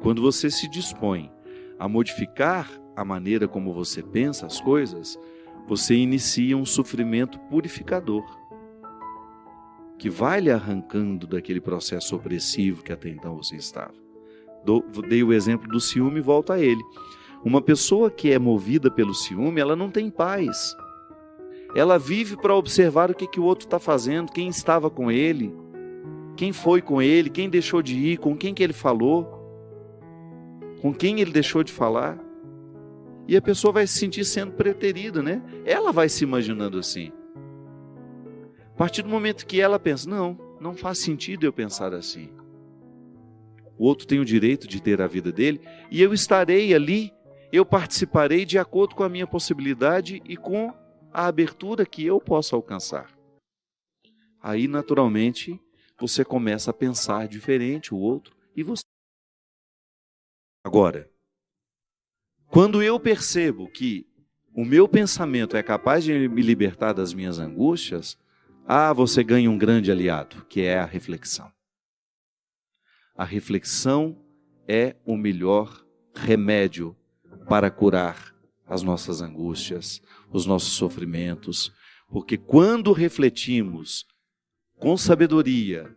Quando você se dispõe a modificar a maneira como você pensa as coisas, você inicia um sofrimento purificador, que vai lhe arrancando daquele processo opressivo que até então você estava. Dei o exemplo do ciúme e volto a ele. Uma pessoa que é movida pelo ciúme, ela não tem paz. Ela vive para observar o que o outro está fazendo, quem estava com ele, quem foi com ele, quem deixou de ir, com quem que ele falou, com quem ele deixou de falar. E a pessoa vai se sentir sendo preterida, né? Ela vai se imaginando assim. A partir do momento que ela pensa, não faz sentido eu pensar assim. O outro tem o direito de ter a vida dele e eu estarei ali, eu participarei de acordo com a minha possibilidade e com a abertura que eu posso alcançar. Aí, naturalmente, você começa a pensar diferente o outro e você. Agora, quando eu percebo que o meu pensamento é capaz de me libertar das minhas angústias, você ganha um grande aliado, que é a reflexão. A reflexão é o melhor remédio para curar as nossas angústias, os nossos sofrimentos, porque quando refletimos com sabedoria,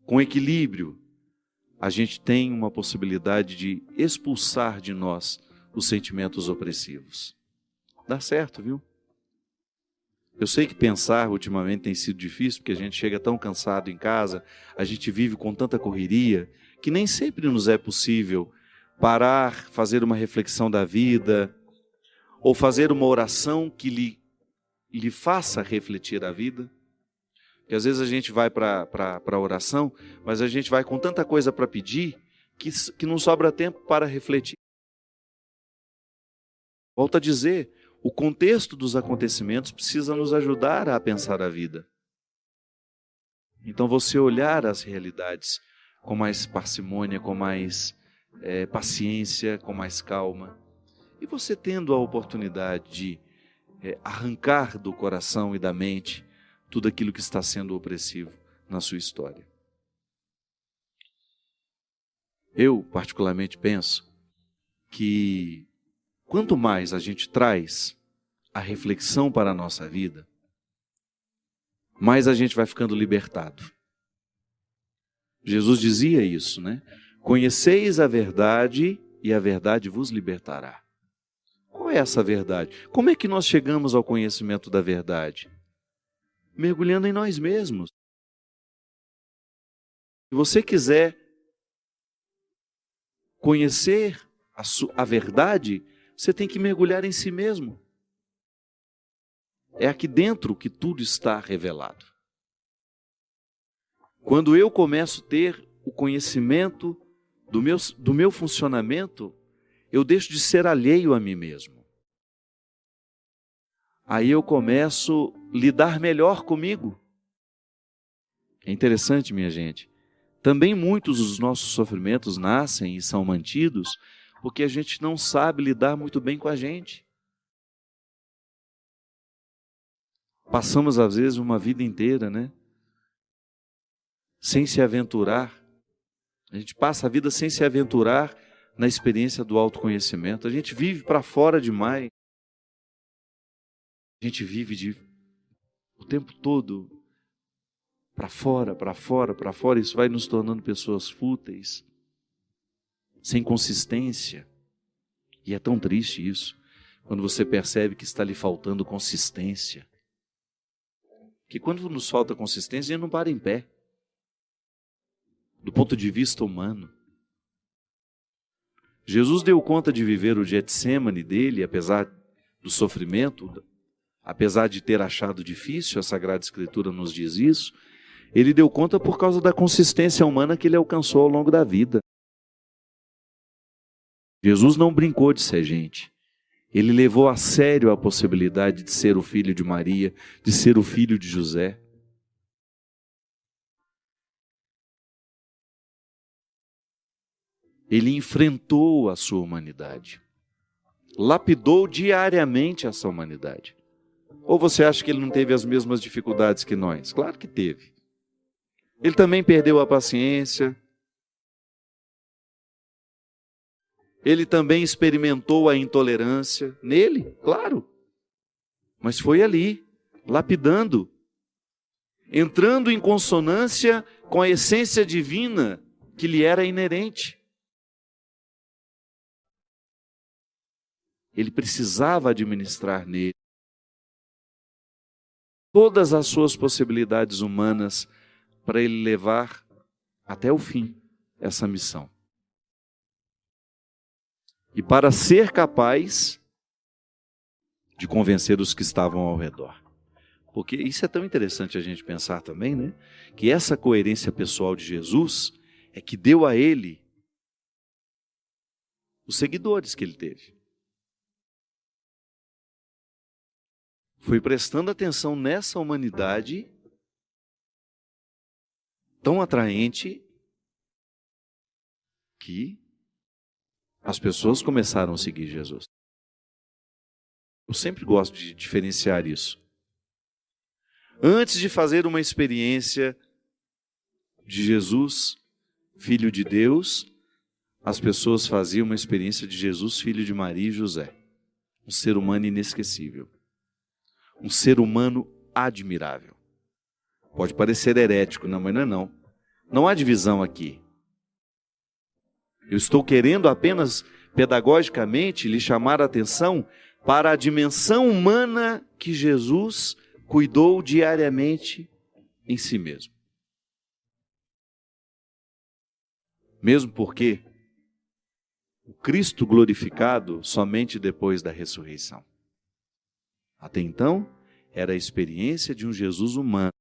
com equilíbrio, a gente tem uma possibilidade de expulsar de nós os sentimentos opressivos. Dá certo, viu? Eu sei que pensar ultimamente tem sido difícil, porque a gente chega tão cansado em casa, a gente vive com tanta correria, que nem sempre nos é possível parar, fazer uma reflexão da vida, ou fazer uma oração que lhe faça refletir a vida. Porque às vezes a gente vai para a oração, mas a gente vai com tanta coisa para pedir, que não sobra tempo para refletir. Volto a dizer, o contexto dos acontecimentos precisa nos ajudar a pensar a vida. Então você olhar as realidades com mais parcimônia, com mais paciência, com mais calma. E você tendo a oportunidade de arrancar do coração e da mente tudo aquilo que está sendo opressivo na sua história. Eu, particularmente, penso que quanto mais a gente traz a reflexão para a nossa vida, mais a gente vai ficando libertado. Jesus dizia isso, né? Conheceis a verdade e a verdade vos libertará. Qual é essa verdade? Como é que nós chegamos ao conhecimento da verdade? Mergulhando em nós mesmos. Se você quiser conhecer a verdade, você tem que mergulhar em si mesmo. É aqui dentro que tudo está revelado. Quando eu começo a ter o conhecimento do meu funcionamento, eu deixo de ser alheio a mim mesmo. Aí eu começo a lidar melhor comigo. É interessante, minha gente. Também muitos dos nossos sofrimentos nascem e são mantidos porque a gente não sabe lidar muito bem com a gente. Passamos, às vezes, uma vida inteira, né? Sem se aventurar. A gente passa a vida sem se aventurar na experiência do autoconhecimento. A gente vive para fora demais. A gente vive o tempo todo para fora, para fora, para fora. Isso vai nos tornando pessoas fúteis, sem consistência. E é tão triste isso, quando você percebe que está lhe faltando consistência. Que quando nos falta consistência, a gente não para em pé. Do ponto de vista humano. Jesus deu conta de viver o Getsêmani dele, apesar do sofrimento, apesar de ter achado difícil, a Sagrada Escritura nos diz isso, ele deu conta por causa da consistência humana que ele alcançou ao longo da vida. Jesus não brincou de ser gente. Ele levou a sério a possibilidade de ser o filho de Maria, de ser o filho de José. Ele enfrentou a sua humanidade. Lapidou diariamente essa humanidade. Ou você acha que ele não teve as mesmas dificuldades que nós? Claro que teve. Ele também perdeu a paciência. Ele também experimentou a intolerância nele, claro. Mas foi ali, lapidando, entrando em consonância com a essência divina que lhe era inerente. Ele precisava administrar nele todas as suas possibilidades humanas para ele levar até o fim essa missão. E para ser capaz de convencer os que estavam ao redor. Porque isso é tão interessante a gente pensar também, né? Que essa coerência pessoal de Jesus é que deu a ele os seguidores que ele teve. Foi prestando atenção nessa humanidade tão atraente que as pessoas começaram a seguir Jesus. Eu sempre gosto de diferenciar isso. Antes de fazer uma experiência de Jesus, Filho de Deus, as pessoas faziam uma experiência de Jesus, Filho de Maria e José. Um ser humano inesquecível. Um ser humano admirável. Pode parecer herético, não, mas não é não. Não há divisão aqui. Eu estou querendo apenas, pedagogicamente, lhe chamar a atenção para a dimensão humana que Jesus cuidou diariamente em si mesmo. Mesmo porque o Cristo glorificado somente depois da ressurreição. Até então, era a experiência de um Jesus humano.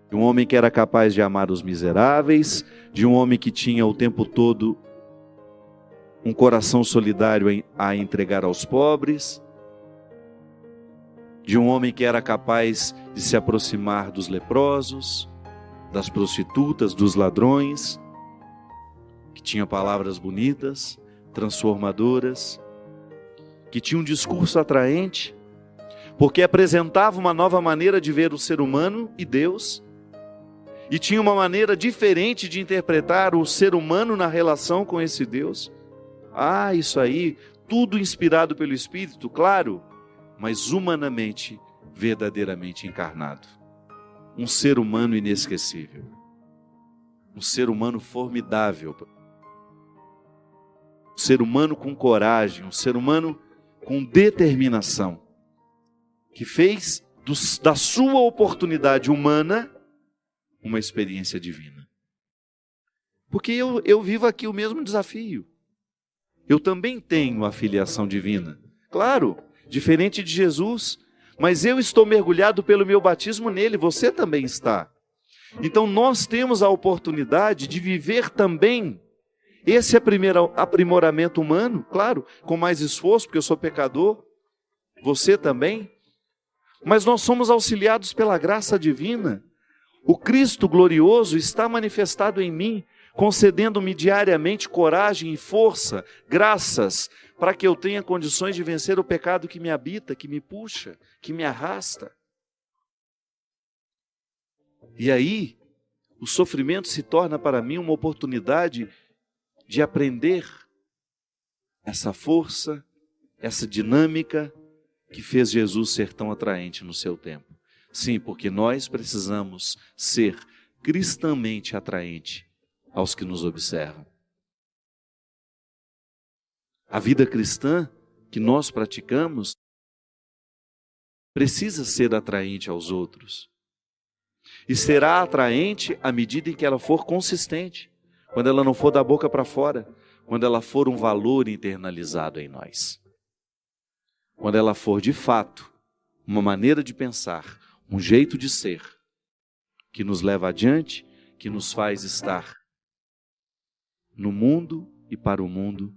De um homem que era capaz de amar os miseráveis, de um homem que tinha o tempo todo um coração solidário a entregar aos pobres, de um homem que era capaz de se aproximar dos leprosos, das prostitutas, dos ladrões, que tinha palavras bonitas, transformadoras, que tinha um discurso atraente, porque apresentava uma nova maneira de ver o ser humano e Deus, e tinha uma maneira diferente de interpretar o ser humano na relação com esse Deus. Ah, isso aí, tudo inspirado pelo Espírito, claro, mas humanamente, verdadeiramente encarnado. Um ser humano inesquecível. Um ser humano formidável. Um ser humano com coragem, um ser humano com determinação, que fez da sua oportunidade humana uma experiência divina. Porque eu vivo aqui o mesmo desafio. Eu também tenho a filiação divina. Claro, diferente de Jesus, mas eu estou mergulhado pelo meu batismo nele, você também está. Então nós temos a oportunidade de viver também esse aprimoramento humano, claro, com mais esforço, porque eu sou pecador, você também, mas nós somos auxiliados pela graça divina. O Cristo glorioso está manifestado em mim, concedendo-me diariamente coragem e força, graças, para que eu tenha condições de vencer o pecado que me habita, que me puxa, que me arrasta. E aí, o sofrimento se torna para mim uma oportunidade de aprender essa força, essa dinâmica que fez Jesus ser tão atraente no seu tempo. Sim, porque nós precisamos ser cristamente atraente aos que nos observam. A vida cristã que nós praticamos precisa ser atraente aos outros. E será atraente à medida em que ela for consistente, quando ela não for da boca para fora, quando ela for um valor internalizado em nós. Quando ela for de fato uma maneira de pensar, um jeito de ser, que nos leva adiante, que nos faz estar no mundo e para o mundo,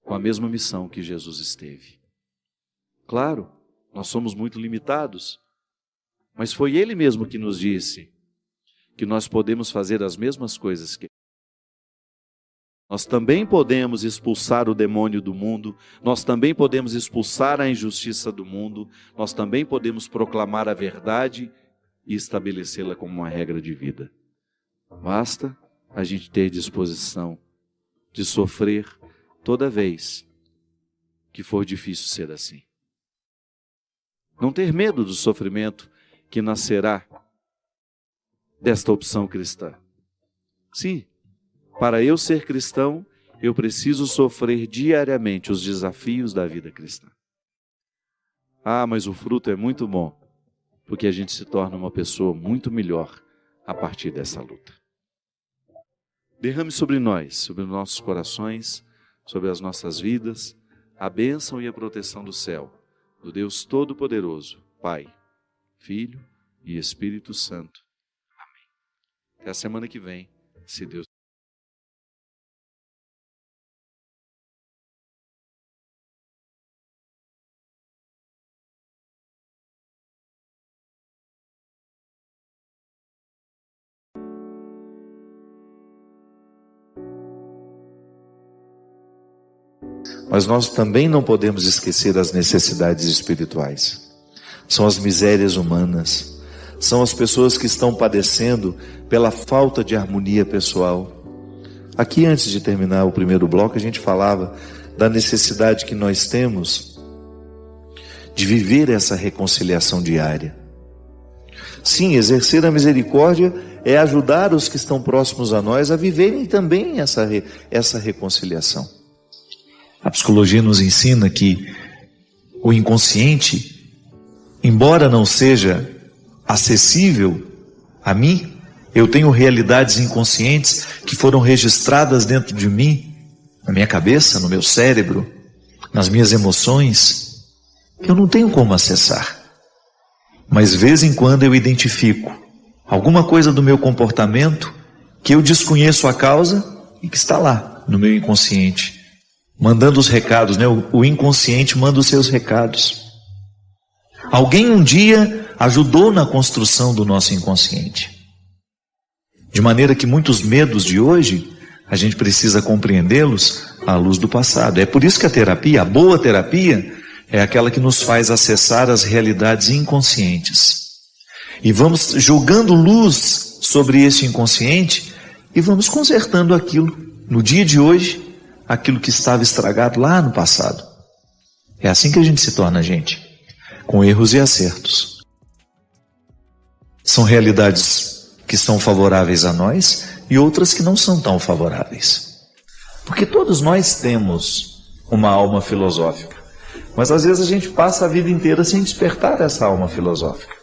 com a mesma missão que Jesus esteve. Claro, nós somos muito limitados, mas foi Ele mesmo que nos disse que nós podemos fazer as mesmas coisas que Ele. Nós também podemos expulsar o demônio do mundo, nós também podemos expulsar a injustiça do mundo, nós também podemos proclamar a verdade e estabelecê-la como uma regra de vida. Basta a gente ter disposição de sofrer toda vez que for difícil ser assim. Não ter medo do sofrimento que nascerá desta opção cristã. Sim, para eu ser cristão, eu preciso sofrer diariamente os desafios da vida cristã. Ah, mas o fruto é muito bom, porque a gente se torna uma pessoa muito melhor a partir dessa luta. Derrame sobre nós, sobre nossos corações, sobre as nossas vidas, a bênção e a proteção do céu, do Deus Todo-Poderoso, Pai, Filho e Espírito Santo. Amém. Até a semana que vem, se Deus Mas nós também não podemos esquecer as necessidades espirituais. São as misérias humanas, são as pessoas que estão padecendo pela falta de harmonia pessoal. Aqui, antes de terminar o primeiro bloco, a gente falava da necessidade que nós temos de viver essa reconciliação diária. Sim, exercer a misericórdia é ajudar os que estão próximos a nós a viverem também essa reconciliação. A psicologia nos ensina que o inconsciente, embora não seja acessível a mim, eu tenho realidades inconscientes que foram registradas dentro de mim, na minha cabeça, no meu cérebro, nas minhas emoções, que eu não tenho como acessar. Mas de vez em quando eu identifico alguma coisa do meu comportamento que eu desconheço a causa e que está lá no meu inconsciente, mandando os recados, né? O inconsciente manda os seus recados. Alguém um dia ajudou na construção do nosso inconsciente. De maneira que muitos medos de hoje, a gente precisa compreendê-los à luz do passado. É por isso que a terapia, a boa terapia, é aquela que nos faz acessar as realidades inconscientes. E vamos jogando luz sobre esse inconsciente e vamos consertando aquilo no dia de hoje, aquilo que estava estragado lá no passado. É assim que a gente se torna gente, com erros e acertos. São realidades que são favoráveis a nós e outras que não são tão favoráveis. Porque todos nós temos uma alma filosófica, mas às vezes a gente passa a vida inteira sem despertar essa alma filosófica.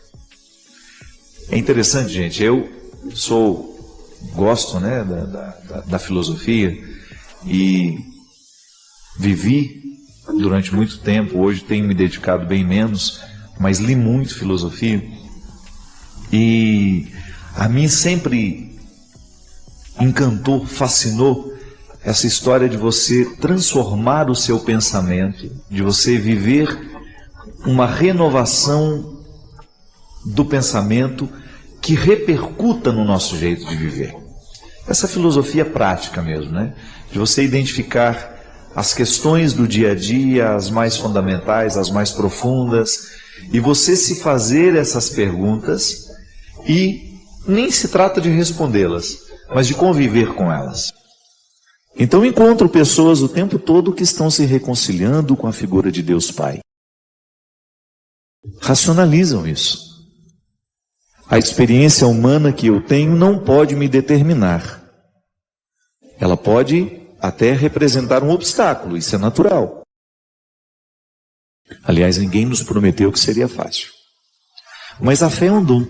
É interessante, gente, eu gosto, né, da filosofia, e vivi durante muito tempo. Hoje tenho me dedicado bem menos, mas li muito filosofia, e a mim sempre encantou, fascinou essa história de você transformar o seu pensamento, de você viver uma renovação do pensamento que repercuta no nosso jeito de viver. Essa filosofia prática mesmo, né? De você identificar as questões do dia a dia, as mais fundamentais, as mais profundas, e você se fazer essas perguntas, e nem se trata de respondê-las, mas de conviver com elas. Então encontro pessoas o tempo todo que estão se reconciliando com a figura de Deus Pai. Racionalizam isso. A experiência humana que eu tenho não pode me determinar. Ela pode até representar um obstáculo, isso é natural. Aliás, ninguém nos prometeu que seria fácil. Mas a fé é um dom,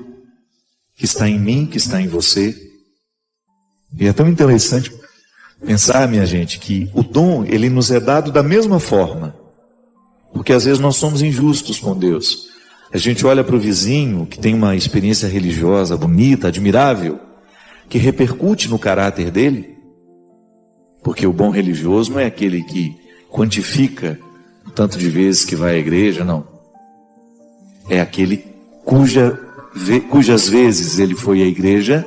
que está em mim, que está em você. E é tão interessante pensar, minha gente, que o dom, ele nos é dado da mesma forma. Porque às vezes nós somos injustos com Deus. A gente olha para o vizinho, que tem uma experiência religiosa bonita, admirável, que repercute no caráter dele. Porque o bom religioso não é aquele que quantifica o tanto de vezes que vai à igreja, não. É aquele cujas vezes ele foi à igreja,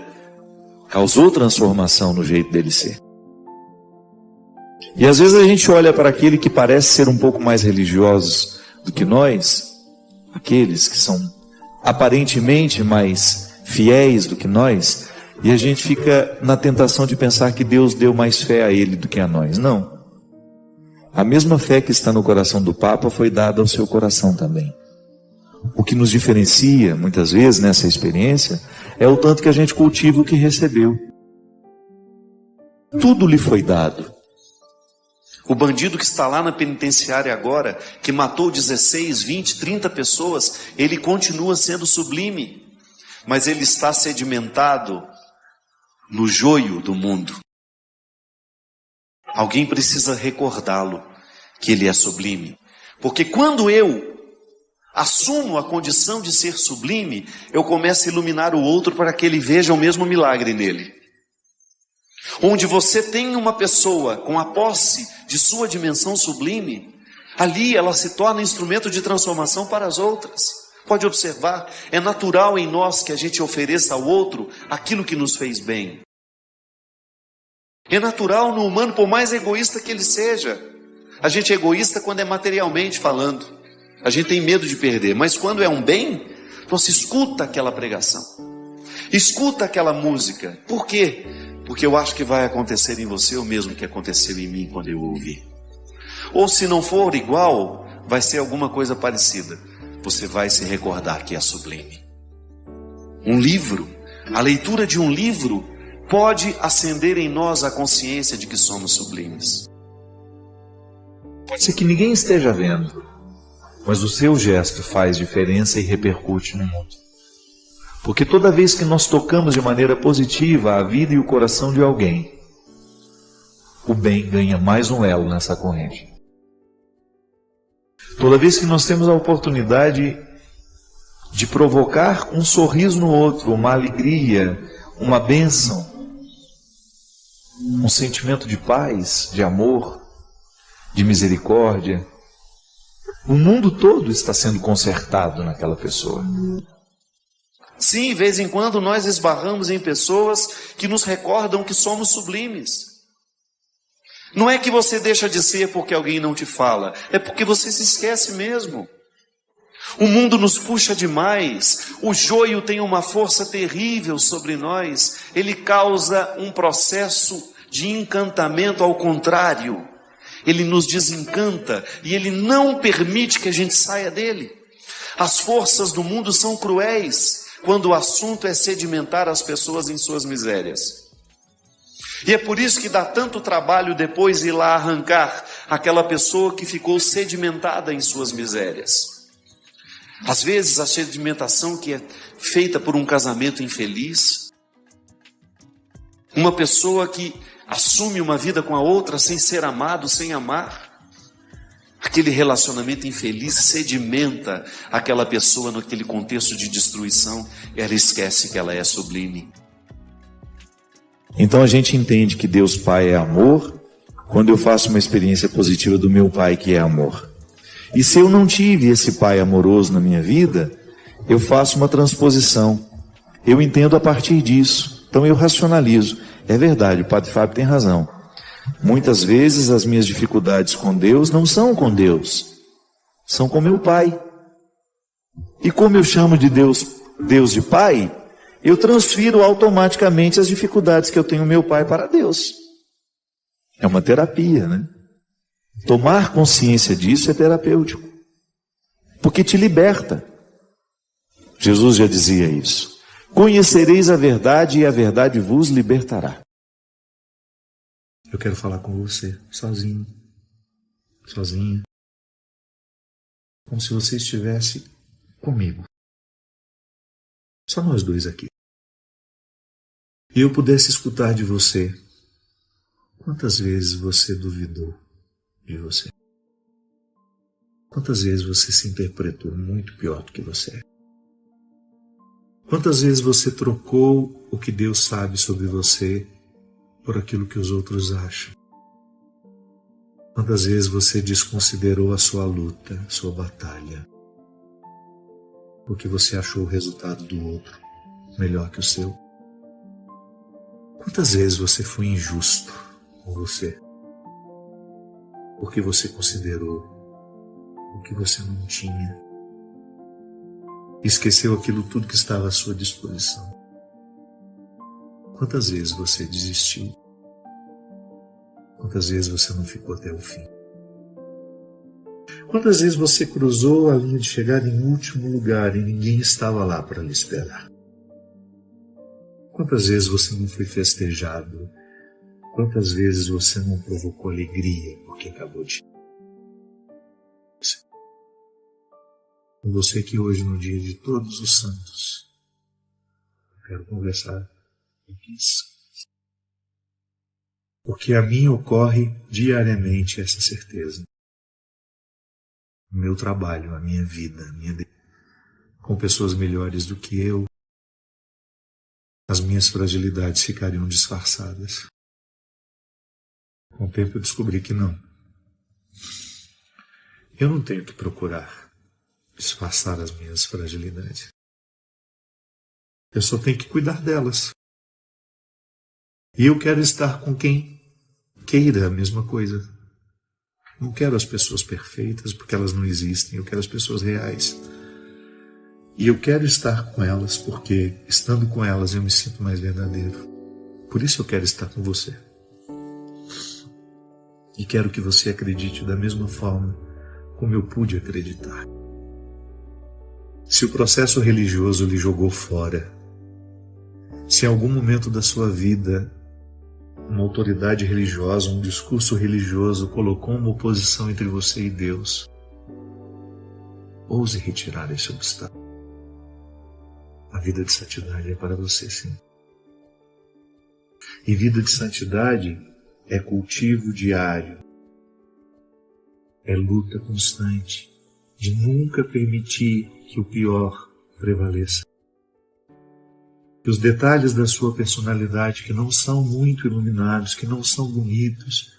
causou transformação no jeito dele ser. E às vezes a gente olha para aquele que parece ser um pouco mais religioso do que nós, aqueles que são aparentemente mais fiéis do que nós, E a gente fica na tentação de pensar que Deus deu mais fé a ele do que a nós. Não. A mesma fé que está no coração do Papa foi dada ao seu coração também. O que nos diferencia, muitas vezes, nessa experiência, é o tanto que a gente cultiva o que recebeu. Tudo lhe foi dado. O bandido que está lá na penitenciária agora, que matou 16, 20, 30 pessoas, ele continua sendo sublime, mas ele está sedimentado no joio do mundo. Alguém precisa recordá-lo que ele é sublime, porque quando eu assumo a condição de ser sublime, eu começo a iluminar o outro para que ele veja o mesmo milagre nele. Onde você tem uma pessoa com a posse de sua dimensão sublime, ali ela se torna instrumento de transformação para as outras. Pode observar, é natural em nós que a gente ofereça ao outro aquilo que nos fez bem. É natural no humano, por mais egoísta que ele seja. A gente é egoísta quando é materialmente falando. A gente tem medo de perder, mas quando é um bem, você escuta aquela pregação, escuta aquela música. Por quê? Porque eu acho que vai acontecer em você o mesmo que aconteceu em mim quando eu ouvi. Ou se não for igual, vai ser alguma coisa parecida. Você vai se recordar que é sublime. Um livro, a leitura de um livro, pode acender em nós a consciência de que somos sublimes. Pode ser que ninguém esteja vendo, mas o seu gesto faz diferença e repercute no mundo. Porque toda vez que nós tocamos de maneira positiva a vida e o coração de alguém, o bem ganha mais um elo nessa corrente. Toda vez que nós temos a oportunidade de provocar um sorriso no outro, uma alegria, uma bênção, um sentimento de paz, de amor, de misericórdia, o mundo todo está sendo consertado naquela pessoa. Sim, de vez em quando nós esbarramos em pessoas que nos recordam que somos sublimes. Não é que você deixa de ser porque alguém não te fala, é porque você se esquece mesmo. O mundo nos puxa demais, o joio tem uma força terrível sobre nós, ele causa um processo de encantamento ao contrário. Ele nos desencanta e ele não permite que a gente saia dele. As forças do mundo são cruéis quando o assunto é sedimentar as pessoas em suas misérias. E é por isso que dá tanto trabalho depois ir lá arrancar aquela pessoa que ficou sedimentada em suas misérias. Às vezes a sedimentação que é feita por um casamento infeliz, uma pessoa que assume uma vida com a outra sem ser amado, sem amar, aquele relacionamento infeliz sedimenta aquela pessoa naquele contexto de destruição, ela esquece que ela é sublime. Então a gente entende que Deus Pai é amor quando eu faço uma experiência positiva do meu Pai que é amor. E se eu não tive esse Pai amoroso na minha vida, eu faço uma transposição. Eu entendo a partir disso. Então eu racionalizo. É verdade, o Padre Fábio tem razão. Muitas vezes as minhas dificuldades com Deus não são com Deus, são com meu Pai. E como eu chamo de Deus de Pai, eu transfiro automaticamente as dificuldades que eu tenho com meu Pai para Deus. É uma terapia, né? Tomar consciência disso é terapêutico, porque te liberta. Jesus já dizia isso. Conhecereis a verdade e a verdade vos libertará. Eu quero falar com você, sozinho, sozinha, como se você estivesse comigo. Só nós dois aqui. E eu pudesse escutar de você. Quantas vezes você duvidou de você? Quantas vezes você se interpretou muito pior do que você é? Quantas vezes você trocou o que Deus sabe sobre você por aquilo que os outros acham? Quantas vezes você desconsiderou a sua luta, a sua batalha, porque você achou o resultado do outro melhor que o seu? Quantas vezes você foi injusto com você, porque você considerou o que você não tinha, esqueceu aquilo tudo que estava à sua disposição? Quantas vezes você desistiu? Quantas vezes você não ficou até o fim? Quantas vezes você cruzou a linha de chegada em último lugar e ninguém estava lá para lhe esperar? Quantas vezes você não foi festejado? Quantas vezes você não provocou alegria porque acabou de... Com você que hoje, no dia de Todos os Santos, eu quero conversar com isso. Porque a mim ocorre diariamente essa certeza. O meu trabalho, a minha vida, com pessoas melhores do que eu, as minhas fragilidades ficariam disfarçadas. Com o tempo eu descobri que não. Eu não tenho que procurar disfarçar as minhas fragilidades. Eu só tenho que cuidar delas. E eu quero estar com quem queira a mesma coisa. Não quero as pessoas perfeitas, porque elas não existem. Eu quero as pessoas reais. E eu quero estar com elas, porque estando com elas eu me sinto mais verdadeiro. Por isso eu quero estar com você. E quero que você acredite da mesma forma como eu pude acreditar. Se o processo religioso lhe jogou fora, se em algum momento da sua vida uma autoridade religiosa, um discurso religioso colocou uma oposição entre você e Deus, ouse retirar esse obstáculo. A vida de santidade é para você, sim. E vida de santidade é cultivo diário, é luta constante, de nunca permitir que o pior prevaleça. Que os detalhes da sua personalidade, que não são muito iluminados, que não são bonitos,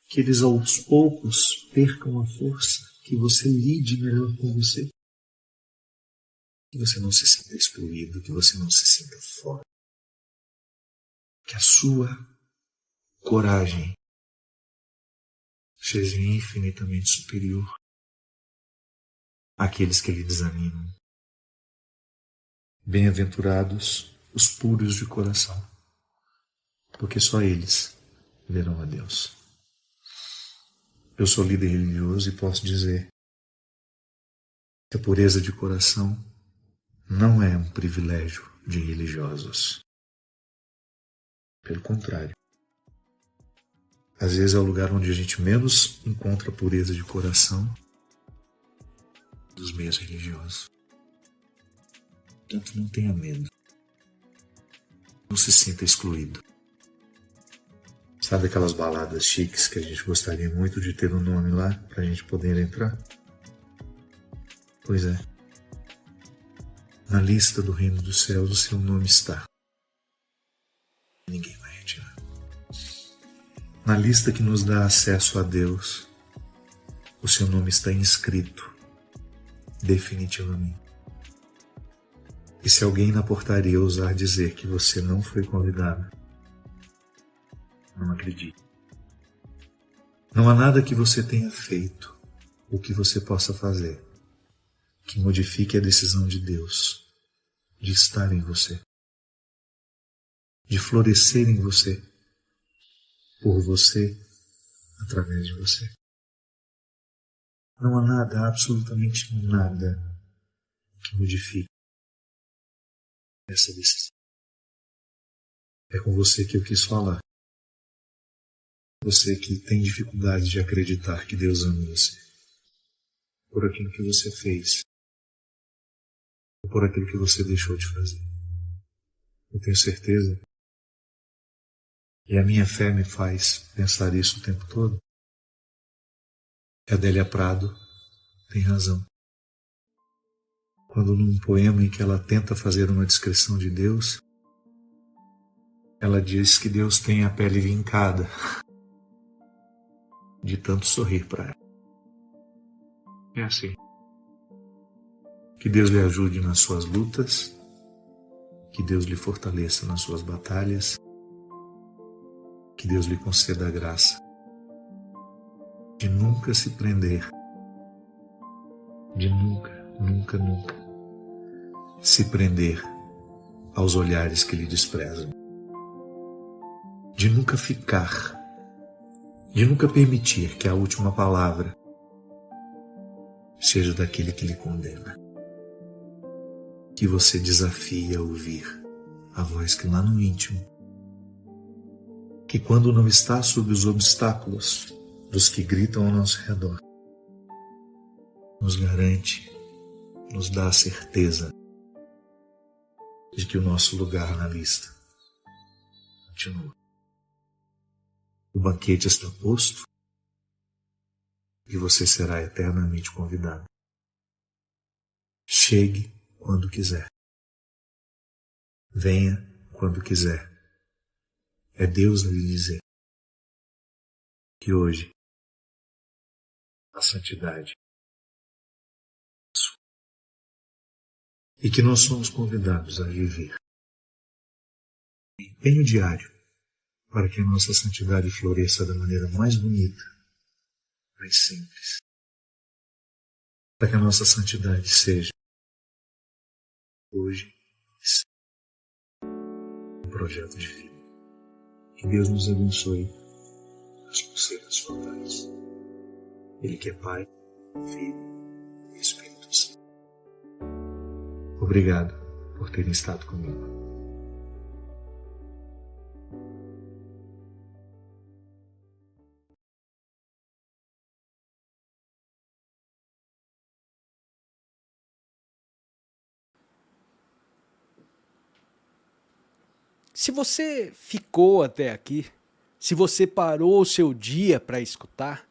que eles aos poucos percam a força, que você lide melhor com você. Que você não se sinta excluído, que você não se sinta fora. Que a sua coragem seja infinitamente superior àqueles que lhe desanimam. Bem-aventurados os puros de coração, porque só eles verão a Deus. Eu sou líder religioso e posso dizer que a pureza de coração não é um privilégio de religiosos. Pelo contrário. Às vezes é o lugar onde a gente menos encontra pureza de coração dos meios religiosos. Portanto, não tenha medo. Não se sinta excluído. Sabe aquelas baladas chiques que a gente gostaria muito de ter um nome lá para a gente poder entrar? Pois é. Na lista do reino dos céus o seu nome está. Ninguém vai retirar. Na lista que nos dá acesso a Deus, o seu nome está inscrito definitivamente. E se alguém na portaria ousar dizer que você não foi convidado, não acredite. Não há nada que você tenha feito ou que você possa fazer que modifique a decisão de Deus de estar em você, de florescer em você, por você, através de você. Não há nada, absolutamente nada, que modifique essa decisão. É com você que eu quis falar. Você que tem dificuldade de acreditar que Deus ama você. Por aquilo que você fez. Ou por aquilo que você deixou de fazer. Eu tenho certeza. E a minha fé me faz pensar isso o tempo todo. A Adélia Prado tem razão. Quando num poema em que ela tenta fazer uma descrição de Deus, ela diz que Deus tem a pele vincada de tanto sorrir para ela. É assim. Que Deus lhe ajude nas suas lutas, que Deus lhe fortaleça nas suas batalhas, que Deus lhe conceda a graça de nunca se prender, de nunca se prender aos olhares que lhe desprezam. de nunca ficar, de nunca permitir que a última palavra seja daquele que lhe condena. Que você desafie a ouvir a voz que lá no íntimo, que quando não está sob os obstáculos dos que gritam ao nosso redor, nos garante, nos dá a certeza de que o nosso lugar na lista continua. O banquete está posto e você será eternamente convidado. Chegue quando quiser. Venha quando quiser. É Deus a lhe dizer que hoje a santidade é sua. E que nós somos convidados a viver empenho diário para que a nossa santidade floresça da maneira mais bonita, mais simples. Para que a nossa santidade seja hoje e sempre um projeto de vida. Que Deus nos abençoe as conselhos frontais. Ele que é Pai, Filho e Espírito Santo. Obrigado por terem estado comigo. Se você ficou até aqui, se você parou o seu dia para escutar,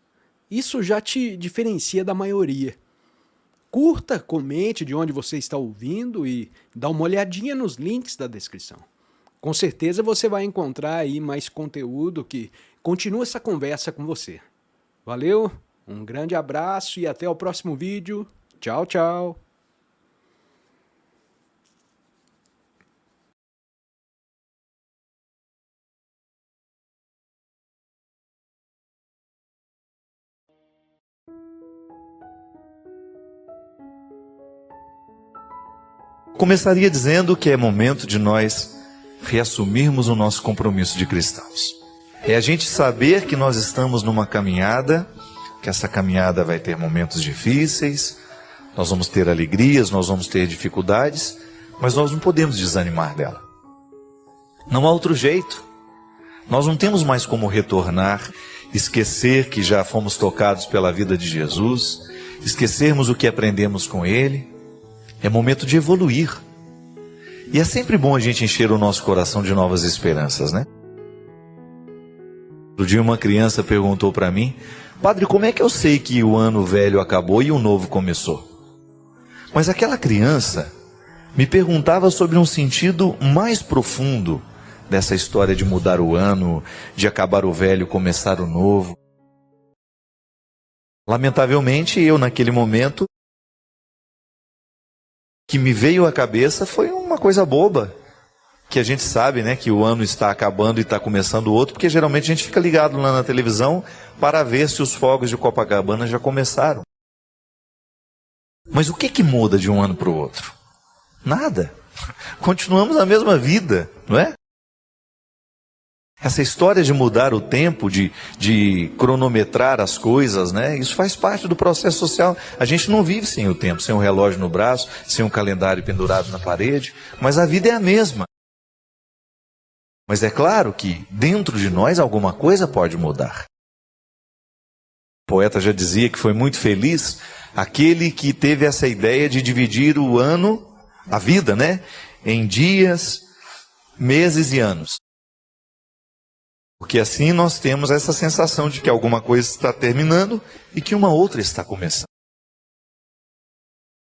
isso já te diferencia da maioria. Curta, comente de onde você está ouvindo e dá uma olhadinha nos links da descrição. Com certeza você vai encontrar aí mais conteúdo que continua essa conversa com você. Valeu, um grande abraço e até o próximo vídeo. Tchau, tchau. Começaria dizendo que é momento de nós reassumirmos o nosso compromisso de cristãos. É a gente saber que nós estamos numa caminhada, que essa caminhada vai ter momentos difíceis, nós vamos ter alegrias, nós vamos ter dificuldades, mas nós não podemos desanimar dela. Não há outro jeito. Nós não temos mais como retornar, esquecer que já fomos tocados pela vida de Jesus, esquecermos o que aprendemos com Ele. É momento de evoluir. E é sempre bom a gente encher o nosso coração de novas esperanças, né? Outro dia uma criança perguntou para mim: Padre, como é que eu sei que o ano velho acabou e o novo começou? Mas aquela criança me perguntava sobre um sentido mais profundo dessa história de mudar o ano, de acabar o velho e começar o novo. Lamentavelmente, eu naquele momento, que me veio à cabeça foi uma coisa boba, que a gente sabe, né, que o ano está acabando e está começando outro, porque geralmente a gente fica ligado lá na televisão para ver se os fogos de Copacabana já começaram. Mas o que muda de um ano para o outro? Nada. Continuamos a mesma vida, não é? Essa história de mudar o tempo, de cronometrar as coisas, né? Isso faz parte do processo social. A gente não vive sem o tempo, sem um relógio no braço, sem um calendário pendurado na parede, mas a vida é a mesma. Mas é claro que dentro de nós alguma coisa pode mudar. O poeta já dizia que foi muito feliz aquele que teve essa ideia de dividir o ano, a vida, né? Em dias, meses e anos. Porque assim nós temos essa sensação de que alguma coisa está terminando e que uma outra está começando.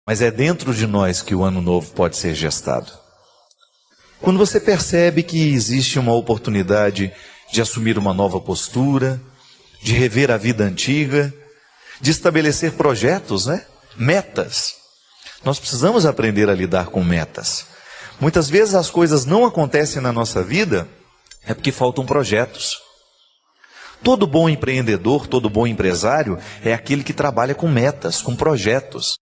Mas é dentro de nós que o ano novo pode ser gestado. Quando você percebe que existe uma oportunidade de assumir uma nova postura, de rever a vida antiga, de estabelecer projetos, né? Metas. Nós precisamos aprender a lidar com metas. Muitas vezes as coisas não acontecem na nossa vida é porque faltam projetos. Todo bom empreendedor, todo bom empresário é aquele que trabalha com metas, com projetos.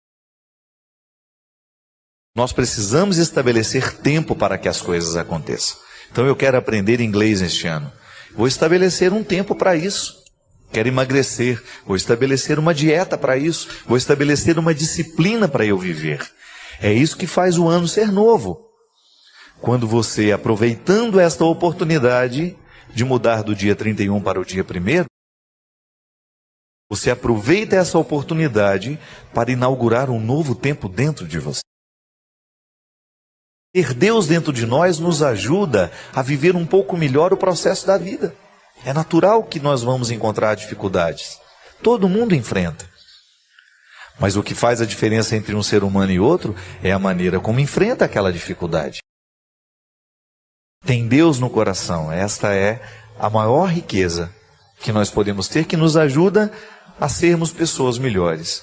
Nós precisamos estabelecer tempo para que as coisas aconteçam. Então eu quero aprender inglês este ano. Vou estabelecer um tempo para isso. Quero emagrecer, vou estabelecer uma dieta para isso, vou estabelecer uma disciplina para eu viver. É isso que faz o ano ser novo. Quando você, aproveitando esta oportunidade de mudar do dia 31 para o dia 1º, você aproveita essa oportunidade para inaugurar um novo tempo dentro de você. Ter Deus dentro de nós nos ajuda a viver um pouco melhor o processo da vida. É natural que nós vamos encontrar dificuldades. Todo mundo enfrenta. Mas o que faz a diferença entre um ser humano e outro é a maneira como enfrenta aquela dificuldade. Tem Deus no coração. Esta é a maior riqueza que nós podemos ter, que nos ajuda a sermos pessoas melhores.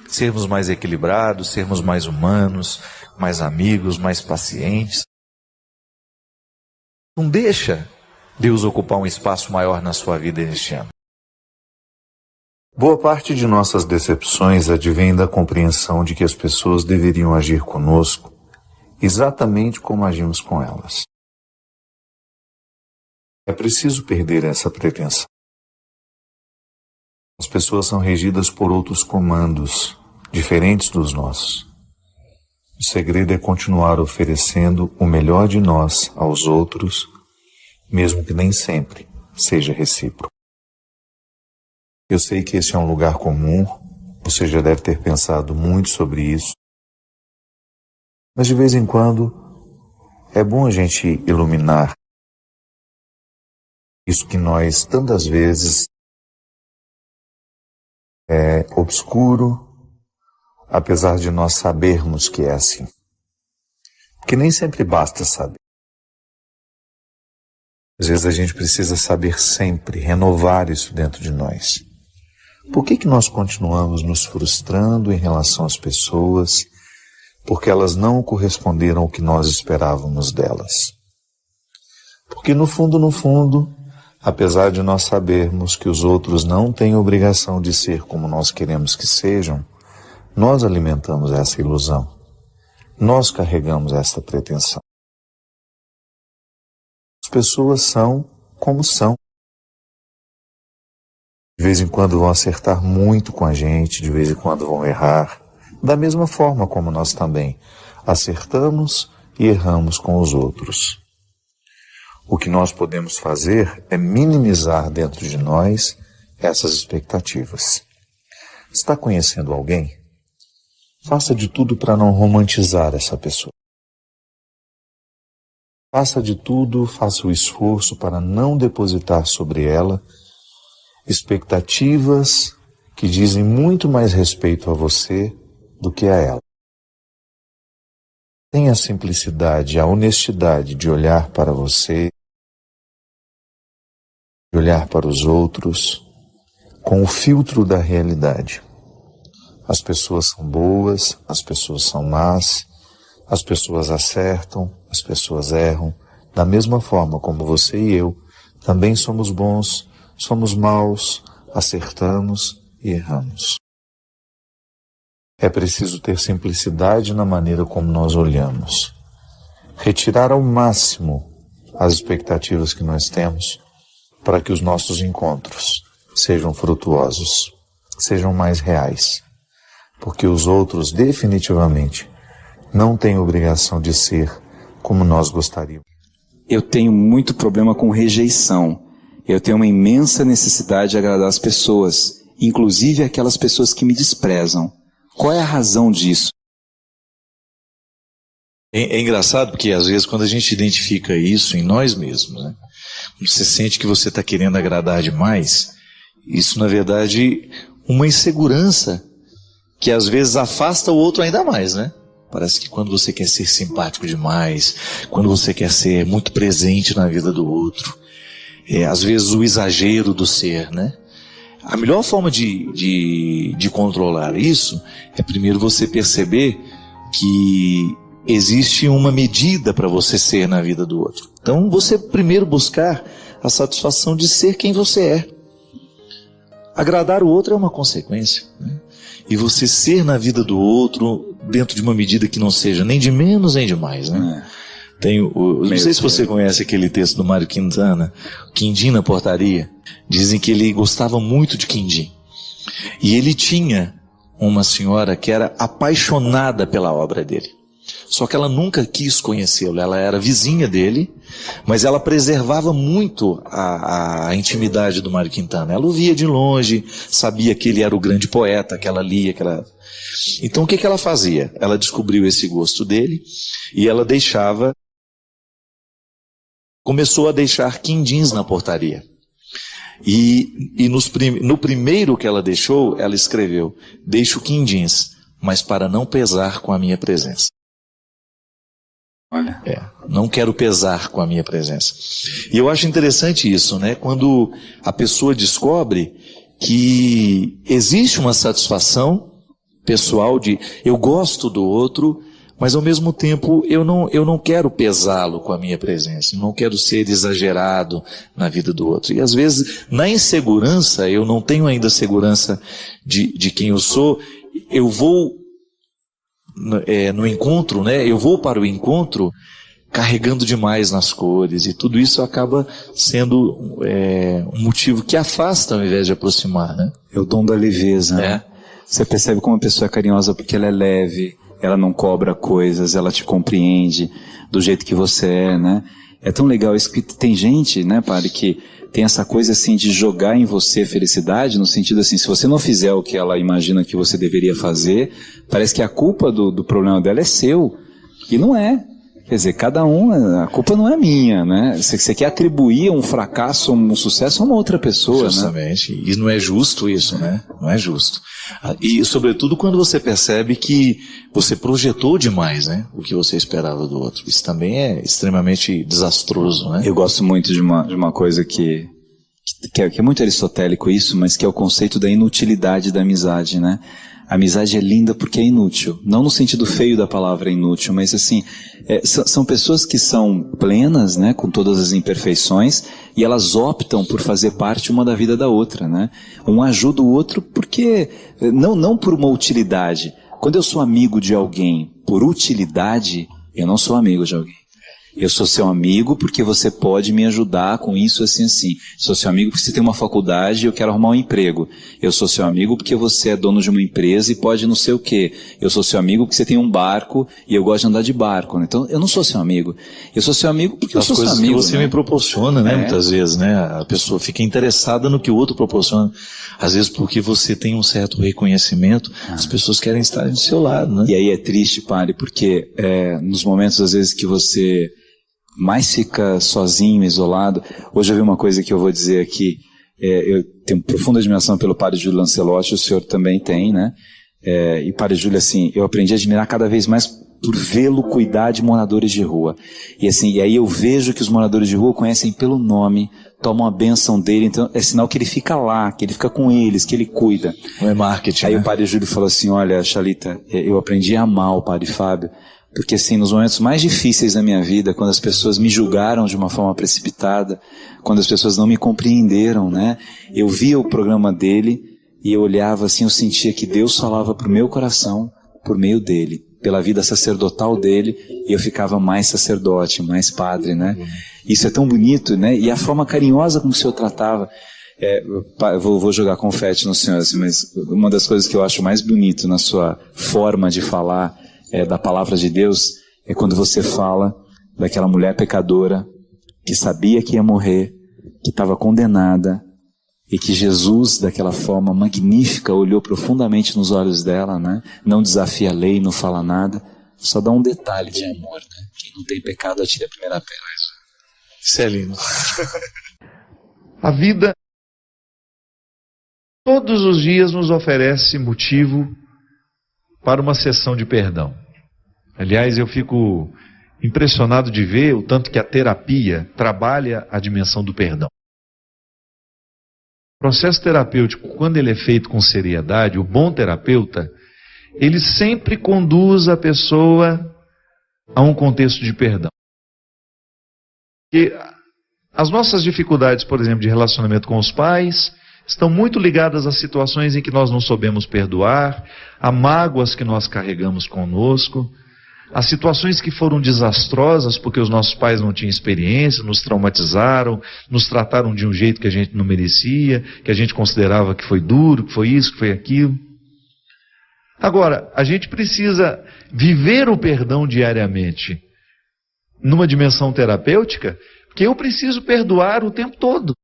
Sermos mais equilibrados, sermos mais humanos, mais amigos, mais pacientes. Não deixa Deus ocupar um espaço maior na sua vida este ano. Boa parte de nossas decepções advém da compreensão de que as pessoas deveriam agir conosco exatamente como agimos com elas. É preciso perder essa pretensão. As pessoas são regidas por outros comandos, diferentes dos nossos. O segredo é continuar oferecendo o melhor de nós aos outros, mesmo que nem sempre seja recíproco. Eu sei que esse é um lugar comum, você já deve ter pensado muito sobre isso, mas de vez em quando é bom a gente iluminar isso que nós tantas vezes é obscuro, apesar de nós sabermos que é assim. Porque nem sempre basta saber. Às vezes a gente precisa saber sempre, renovar isso dentro de nós. Por que nós continuamos nos frustrando em relação às pessoas? Porque elas não corresponderam ao que nós esperávamos delas. Porque no fundo, apesar de nós sabermos que os outros não têm obrigação de ser como nós queremos que sejam, nós alimentamos essa ilusão. Nós carregamos essa pretensão. As pessoas são como são. De vez em quando vão acertar muito com a gente, de vez em quando vão errar, da mesma forma como nós também acertamos e erramos com os outros. O que nós podemos fazer é minimizar dentro de nós essas expectativas. Está conhecendo alguém? Faça de tudo para não romantizar essa pessoa. Faça de tudo, faça o esforço para não depositar sobre ela expectativas que dizem muito mais respeito a você do que a ela. Tenha a simplicidade, a honestidade de olhar para você, de olhar para os outros, com o filtro da realidade. As pessoas são boas, as pessoas são más, as pessoas acertam, as pessoas erram, da mesma forma como você e eu também somos bons, somos maus, acertamos e erramos. É preciso ter simplicidade na maneira como nós olhamos. Retirar ao máximo as expectativas que nós temos para que os nossos encontros sejam frutuosos, sejam mais reais. Porque os outros definitivamente não têm obrigação de ser como nós gostaríamos. Eu tenho muito problema com rejeição. Eu tenho uma imensa necessidade de agradar as pessoas, inclusive aquelas pessoas que me desprezam. Qual é a razão disso? É engraçado porque às vezes quando a gente identifica isso em nós mesmos, né? Você sente que você está querendo agradar demais, isso na verdade uma insegurança que às vezes afasta o outro ainda mais, né? Parece que quando você quer ser simpático demais, quando você quer ser muito presente na vida do outro, às vezes o exagero do ser, né? A melhor forma de controlar isso é primeiro você perceber que existe uma medida para você ser na vida do outro. Então você primeiro buscar a satisfação de ser quem você é. Agradar o outro é uma consequência, né? E você ser na vida do outro dentro de uma medida que não seja nem de menos nem de mais, né? Não sei se você conhece aquele texto do Mário Quintana, Quindim na Portaria. Dizem que ele gostava muito de quindim. E ele tinha uma senhora que era apaixonada pela obra dele. Só que ela nunca quis conhecê-lo. Ela era vizinha dele, mas ela preservava muito a intimidade do Mário Quintana. Ela o via de longe, sabia que ele era o grande poeta, que ela lia, que ela... Então o que ela fazia? Ela descobriu esse gosto dele e ela começou a deixar quindins na portaria. E no primeiro que ela deixou, ela escreveu: deixo quindins, mas para não pesar com a minha presença. Olha. Não quero pesar com a minha presença. E eu acho interessante isso, né? Quando a pessoa descobre que existe uma satisfação pessoal de eu gosto do outro, mas ao mesmo tempo eu não quero pesá-lo com a minha presença, não quero ser exagerado na vida do outro. E às vezes, na insegurança, eu não tenho ainda segurança de quem eu sou, eu vou no encontro, né? Eu vou para o encontro carregando demais nas cores, e tudo isso acaba sendo um motivo que afasta ao invés de aproximar, né? É o dom da leveza, né? Você percebe como a pessoa é carinhosa porque ela é leve, ela não cobra coisas, ela te compreende do jeito que você é, né? É tão legal isso que tem gente, né, padre, que tem essa coisa assim de jogar em você felicidade, no sentido assim, se você não fizer o que ela imagina que você deveria fazer, parece que a culpa do problema dela é seu, e não é. Quer dizer, cada um, a culpa não é minha, né? Você quer atribuir um fracasso, um sucesso a uma outra pessoa, justamente, né? E não é justo isso, né? Não é justo. E, sobretudo, quando você percebe que você projetou demais, né? O que você esperava do outro. Isso também é extremamente desastroso, né? Eu gosto muito de uma coisa que é muito aristotélico isso, mas que é o conceito da inutilidade da amizade, né? A amizade é linda porque é inútil. Não no sentido feio da palavra inútil, mas assim, são pessoas que são plenas, né, com todas as imperfeições, e elas optam por fazer parte uma da vida da outra, né? Um ajuda o outro porque, não por uma utilidade. Quando eu sou amigo de alguém por utilidade, eu não sou amigo de alguém. Eu sou seu amigo porque você pode me ajudar com isso, assim, assim. Sou seu amigo porque você tem uma faculdade e eu quero arrumar um emprego. Eu sou seu amigo porque você é dono de uma empresa e pode não sei o quê. Eu sou seu amigo porque você tem um barco e eu gosto de andar de barco, né? Então, eu não sou seu amigo. Eu sou seu amigo porque eu sou seu amigo. As coisas que você me proporciona, né? Muitas vezes, né? A pessoa fica interessada no que o outro proporciona. Às vezes porque você tem um certo reconhecimento, as pessoas querem estar do seu lado, né? E aí é triste, padre, porque nos momentos, às vezes, que você mais fica sozinho, isolado. Hoje eu vi uma coisa que eu vou dizer aqui. Eu tenho profunda admiração pelo padre Júlio Lancelotti, o senhor também tem, né? E padre Júlio, assim, eu aprendi a admirar cada vez mais por vê-lo cuidar de moradores de rua. E assim, e aí eu vejo que os moradores de rua conhecem pelo nome, tomam a bênção dele, então é sinal que ele fica lá, que ele fica com eles, que ele cuida. Não é marketing, Aí né? o padre Júlio falou assim: olha, Chalita, eu aprendi a amar o padre Fábio, porque assim, nos momentos mais difíceis da minha vida, quando as pessoas me julgaram de uma forma precipitada, quando as pessoas não me compreenderam, né? Eu via o programa dele e eu olhava assim, eu sentia que Deus falava pro meu coração por meio dele, pela vida sacerdotal dele, e eu ficava mais sacerdote, mais padre, né? Isso é tão bonito, né? E a forma carinhosa como o senhor tratava. Vou jogar confete no senhor, assim, mas uma das coisas que eu acho mais bonito na sua forma de falar da palavra de Deus é quando você fala daquela mulher pecadora que sabia que ia morrer, que estava condenada, e que Jesus, daquela forma magnífica, olhou profundamente nos olhos dela, né? Não desafia a lei, não fala nada, só dá um detalhe de amor, né? Quem não tem pecado atire a primeira pedra. Isso é lindo. A vida todos os dias nos oferece motivo para uma sessão de perdão. Aliás, eu fico impressionado de ver o tanto que a terapia trabalha a dimensão do perdão. O processo terapêutico, quando ele é feito com seriedade, o bom terapeuta, ele sempre conduz a pessoa a um contexto de perdão. E as nossas dificuldades, por exemplo, de relacionamento com os pais, estão muito ligadas a situações em que nós não soubemos perdoar, a mágoas que nós carregamos conosco, as situações que foram desastrosas porque os nossos pais não tinham experiência, nos traumatizaram, nos trataram de um jeito que a gente não merecia, que a gente considerava que foi duro, que foi isso, que foi aquilo. Agora, a gente precisa viver o perdão diariamente numa dimensão terapêutica, porque eu preciso perdoar o tempo todo.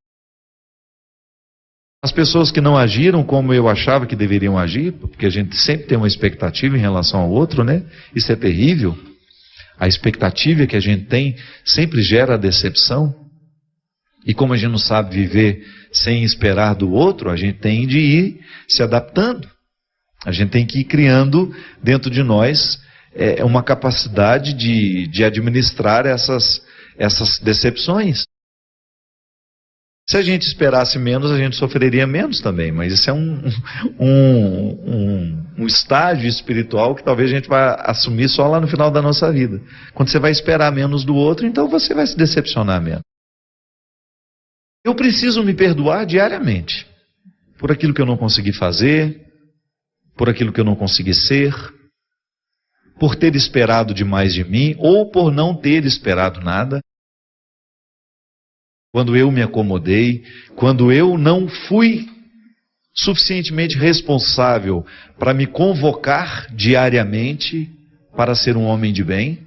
As pessoas que não agiram como eu achava que deveriam agir, porque a gente sempre tem uma expectativa em relação ao outro, né? Isso é terrível. A expectativa que a gente tem sempre gera decepção. E como a gente não sabe viver sem esperar do outro, a gente tem de ir se adaptando. A gente tem que ir criando dentro de nós uma capacidade de administrar essas decepções. Se a gente esperasse menos, a gente sofreria menos também, mas isso é um estágio espiritual que talvez a gente vai assumir só lá no final da nossa vida. Quando você vai esperar menos do outro, então você vai se decepcionar menos. Eu preciso me perdoar diariamente por aquilo que eu não consegui fazer, por aquilo que eu não consegui ser, por ter esperado demais de mim ou por não ter esperado nada. Quando eu me acomodei, quando eu não fui suficientemente responsável para me convocar diariamente para ser um homem de bem,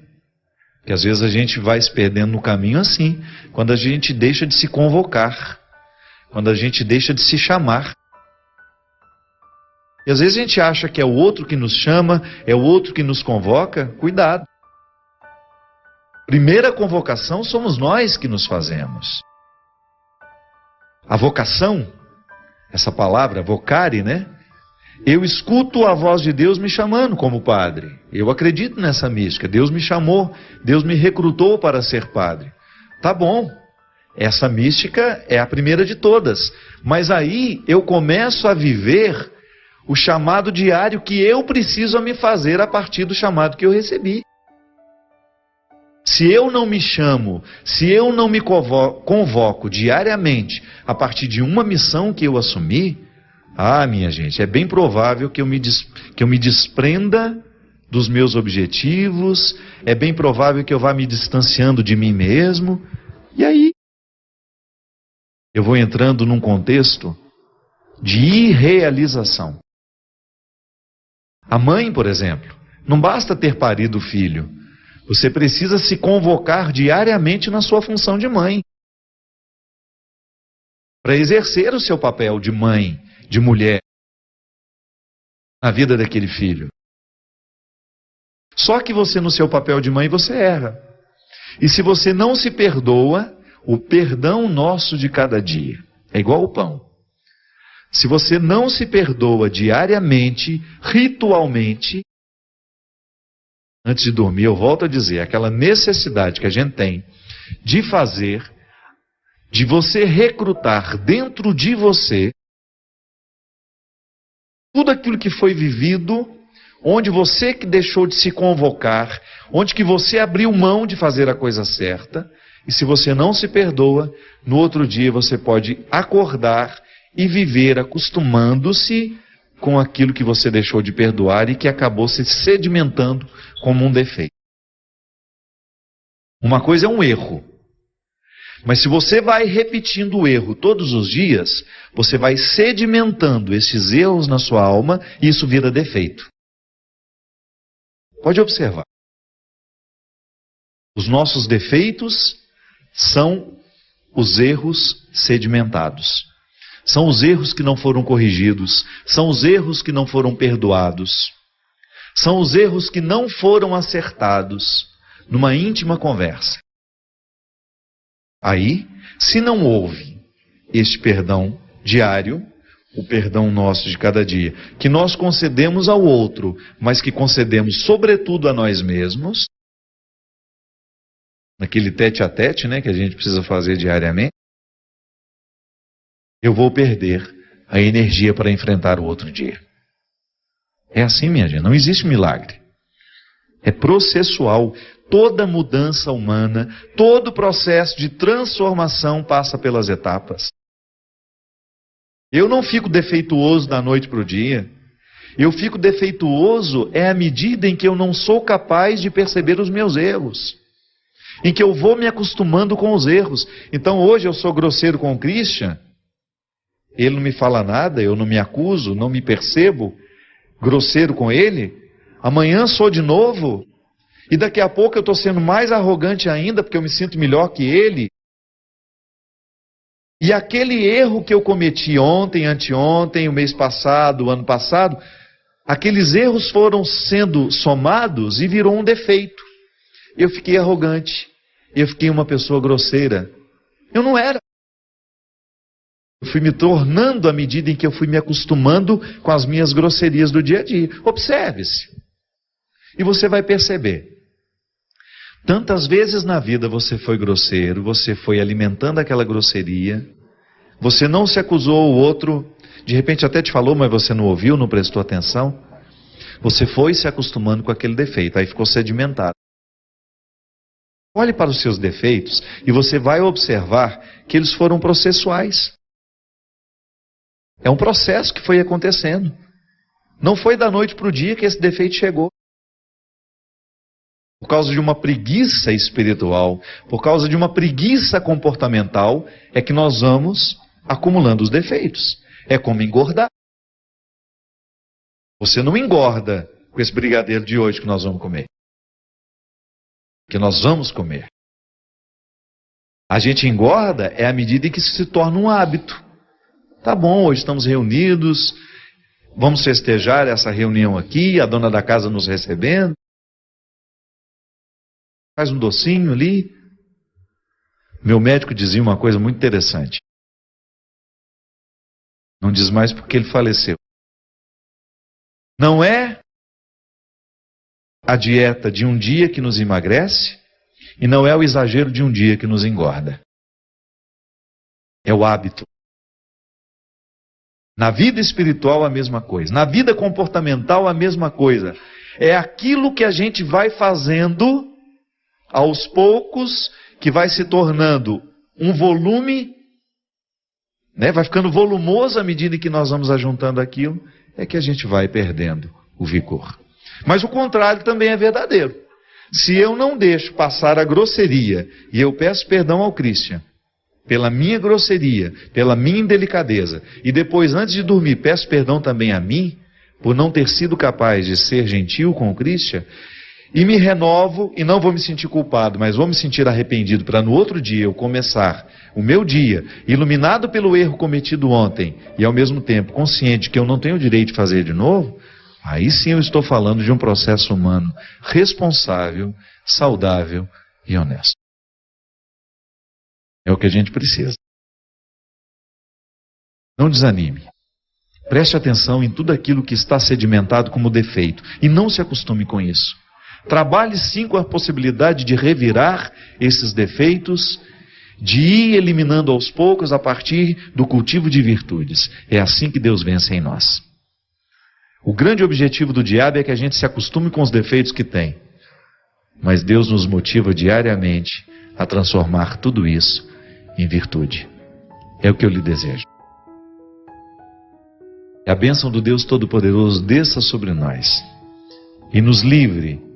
que às vezes a gente vai se perdendo no caminho assim, quando a gente deixa de se convocar, quando a gente deixa de se chamar. E às vezes a gente acha que é o outro que nos chama, é o outro que nos convoca. Cuidado. Primeira convocação somos nós que nos fazemos. A vocação, essa palavra, vocare, né? Eu escuto a voz de Deus me chamando como padre. Eu acredito nessa mística. Deus me chamou, Deus me recrutou para ser padre. Tá bom, essa mística é a primeira de todas. Mas aí eu começo a viver o chamado diário que eu preciso me fazer a partir do chamado que eu recebi. Se eu não me chamo, se eu não me convoco diariamente a partir de uma missão que eu assumi, minha gente, é bem provável que eu me desprenda dos meus objetivos, é bem provável que eu vá me distanciando de mim mesmo, e aí eu vou entrando num contexto de irrealização. A mãe, por exemplo, não basta ter parido o filho. Você precisa se convocar diariamente na sua função de mãe. Para exercer o seu papel de mãe, de mulher, na vida daquele filho. Só que você, no seu papel de mãe, você erra. E se você não se perdoa, o perdão nosso de cada dia é igual ao pão. Se você não se perdoa diariamente, ritualmente, antes de dormir, eu volto a dizer, aquela necessidade que a gente tem de fazer, de você recrutar dentro de você tudo aquilo que foi vivido, onde você que deixou de se convocar, onde que você abriu mão de fazer a coisa certa, e se você não se perdoa, no outro dia você pode acordar e viver acostumando-se com aquilo que você deixou de perdoar e que acabou se sedimentando como um defeito. Uma coisa é um erro. Mas se você vai repetindo o erro todos os dias, você vai sedimentando esses erros na sua alma e isso vira defeito. Pode observar. Os nossos defeitos são os erros sedimentados. São os erros que não foram corrigidos, são os erros que não foram perdoados, são os erros que não foram acertados numa íntima conversa. Aí, se não houve este perdão diário, o perdão nosso de cada dia, que nós concedemos ao outro, mas que concedemos sobretudo a nós mesmos, naquele tete-a-tete, né, que a gente precisa fazer diariamente, eu vou perder a energia para enfrentar o outro dia. É assim, minha gente, não existe milagre. É processual. Toda mudança humana, todo processo de transformação passa pelas etapas. Eu não fico defeituoso da noite para o dia. Eu fico defeituoso à medida em que eu não sou capaz de perceber os meus erros, em que eu vou me acostumando com os erros. Então hoje eu sou grosseiro com o Christian, ele não me fala nada, eu não me acuso, não me percebo grosseiro com ele. Amanhã sou de novo, e daqui a pouco eu estou sendo mais arrogante ainda, porque eu me sinto melhor que ele. E aquele erro que eu cometi ontem, anteontem, o mês passado, o ano passado, aqueles erros foram sendo somados e virou um defeito. Eu fiquei arrogante, eu fiquei uma pessoa grosseira. Eu não era. Eu fui me tornando à medida em que eu fui me acostumando com as minhas grosserias do dia a dia. Observe-se. E você vai perceber. Tantas vezes na vida você foi grosseiro, você foi alimentando aquela grosseria, você não se acusou o outro, de repente até te falou, mas você não ouviu, não prestou atenção. Você foi se acostumando com aquele defeito, aí ficou sedimentado. Olhe para os seus defeitos e você vai observar que eles foram processuais. É um processo que foi acontecendo. Não foi da noite para o dia que esse defeito chegou. Por causa de uma preguiça espiritual, por causa de uma preguiça comportamental, é que nós vamos acumulando os defeitos. É como engordar. Você não engorda com esse brigadeiro de hoje que nós vamos comer. Que nós vamos comer. A gente engorda é à medida em que isso se torna um hábito. Tá bom, hoje estamos reunidos, vamos festejar essa reunião aqui, a dona da casa nos recebendo. Faz um docinho ali. Meu médico dizia uma coisa muito interessante. Não diz mais porque ele faleceu. Não é a dieta de um dia que nos emagrece e não é o exagero de um dia que nos engorda. É o hábito. Na vida espiritual a mesma coisa. Na vida comportamental a mesma coisa. É aquilo que a gente vai fazendo aos poucos, que vai se tornando um volume, né? Vai ficando volumoso à medida que nós vamos ajuntando aquilo, é que a gente vai perdendo o vigor. Mas o contrário também é verdadeiro. Se eu não deixo passar a grosseria, e eu peço perdão ao Christian, pela minha grosseria, pela minha indelicadeza, e depois, antes de dormir, peço perdão também a mim, por não ter sido capaz de ser gentil com o Christian, e me renovo, e não vou me sentir culpado, mas vou me sentir arrependido, para no outro dia eu começar o meu dia, iluminado pelo erro cometido ontem, e ao mesmo tempo consciente que eu não tenho o direito de fazer de novo, aí sim eu estou falando de um processo humano responsável, saudável e honesto. É o que a gente precisa. Não desanime. Preste atenção em tudo aquilo que está sedimentado como defeito, e não se acostume com isso. Trabalhe sim com a possibilidade de revirar esses defeitos, de ir eliminando aos poucos a partir do cultivo de virtudes. É assim que Deus vence em nós. O grande objetivo do diabo é que a gente se acostume com os defeitos que tem. Mas Deus nos motiva diariamente a transformar tudo isso em virtude. É o que eu lhe desejo. Que a bênção do Deus Todo-Poderoso desça sobre nós e nos livre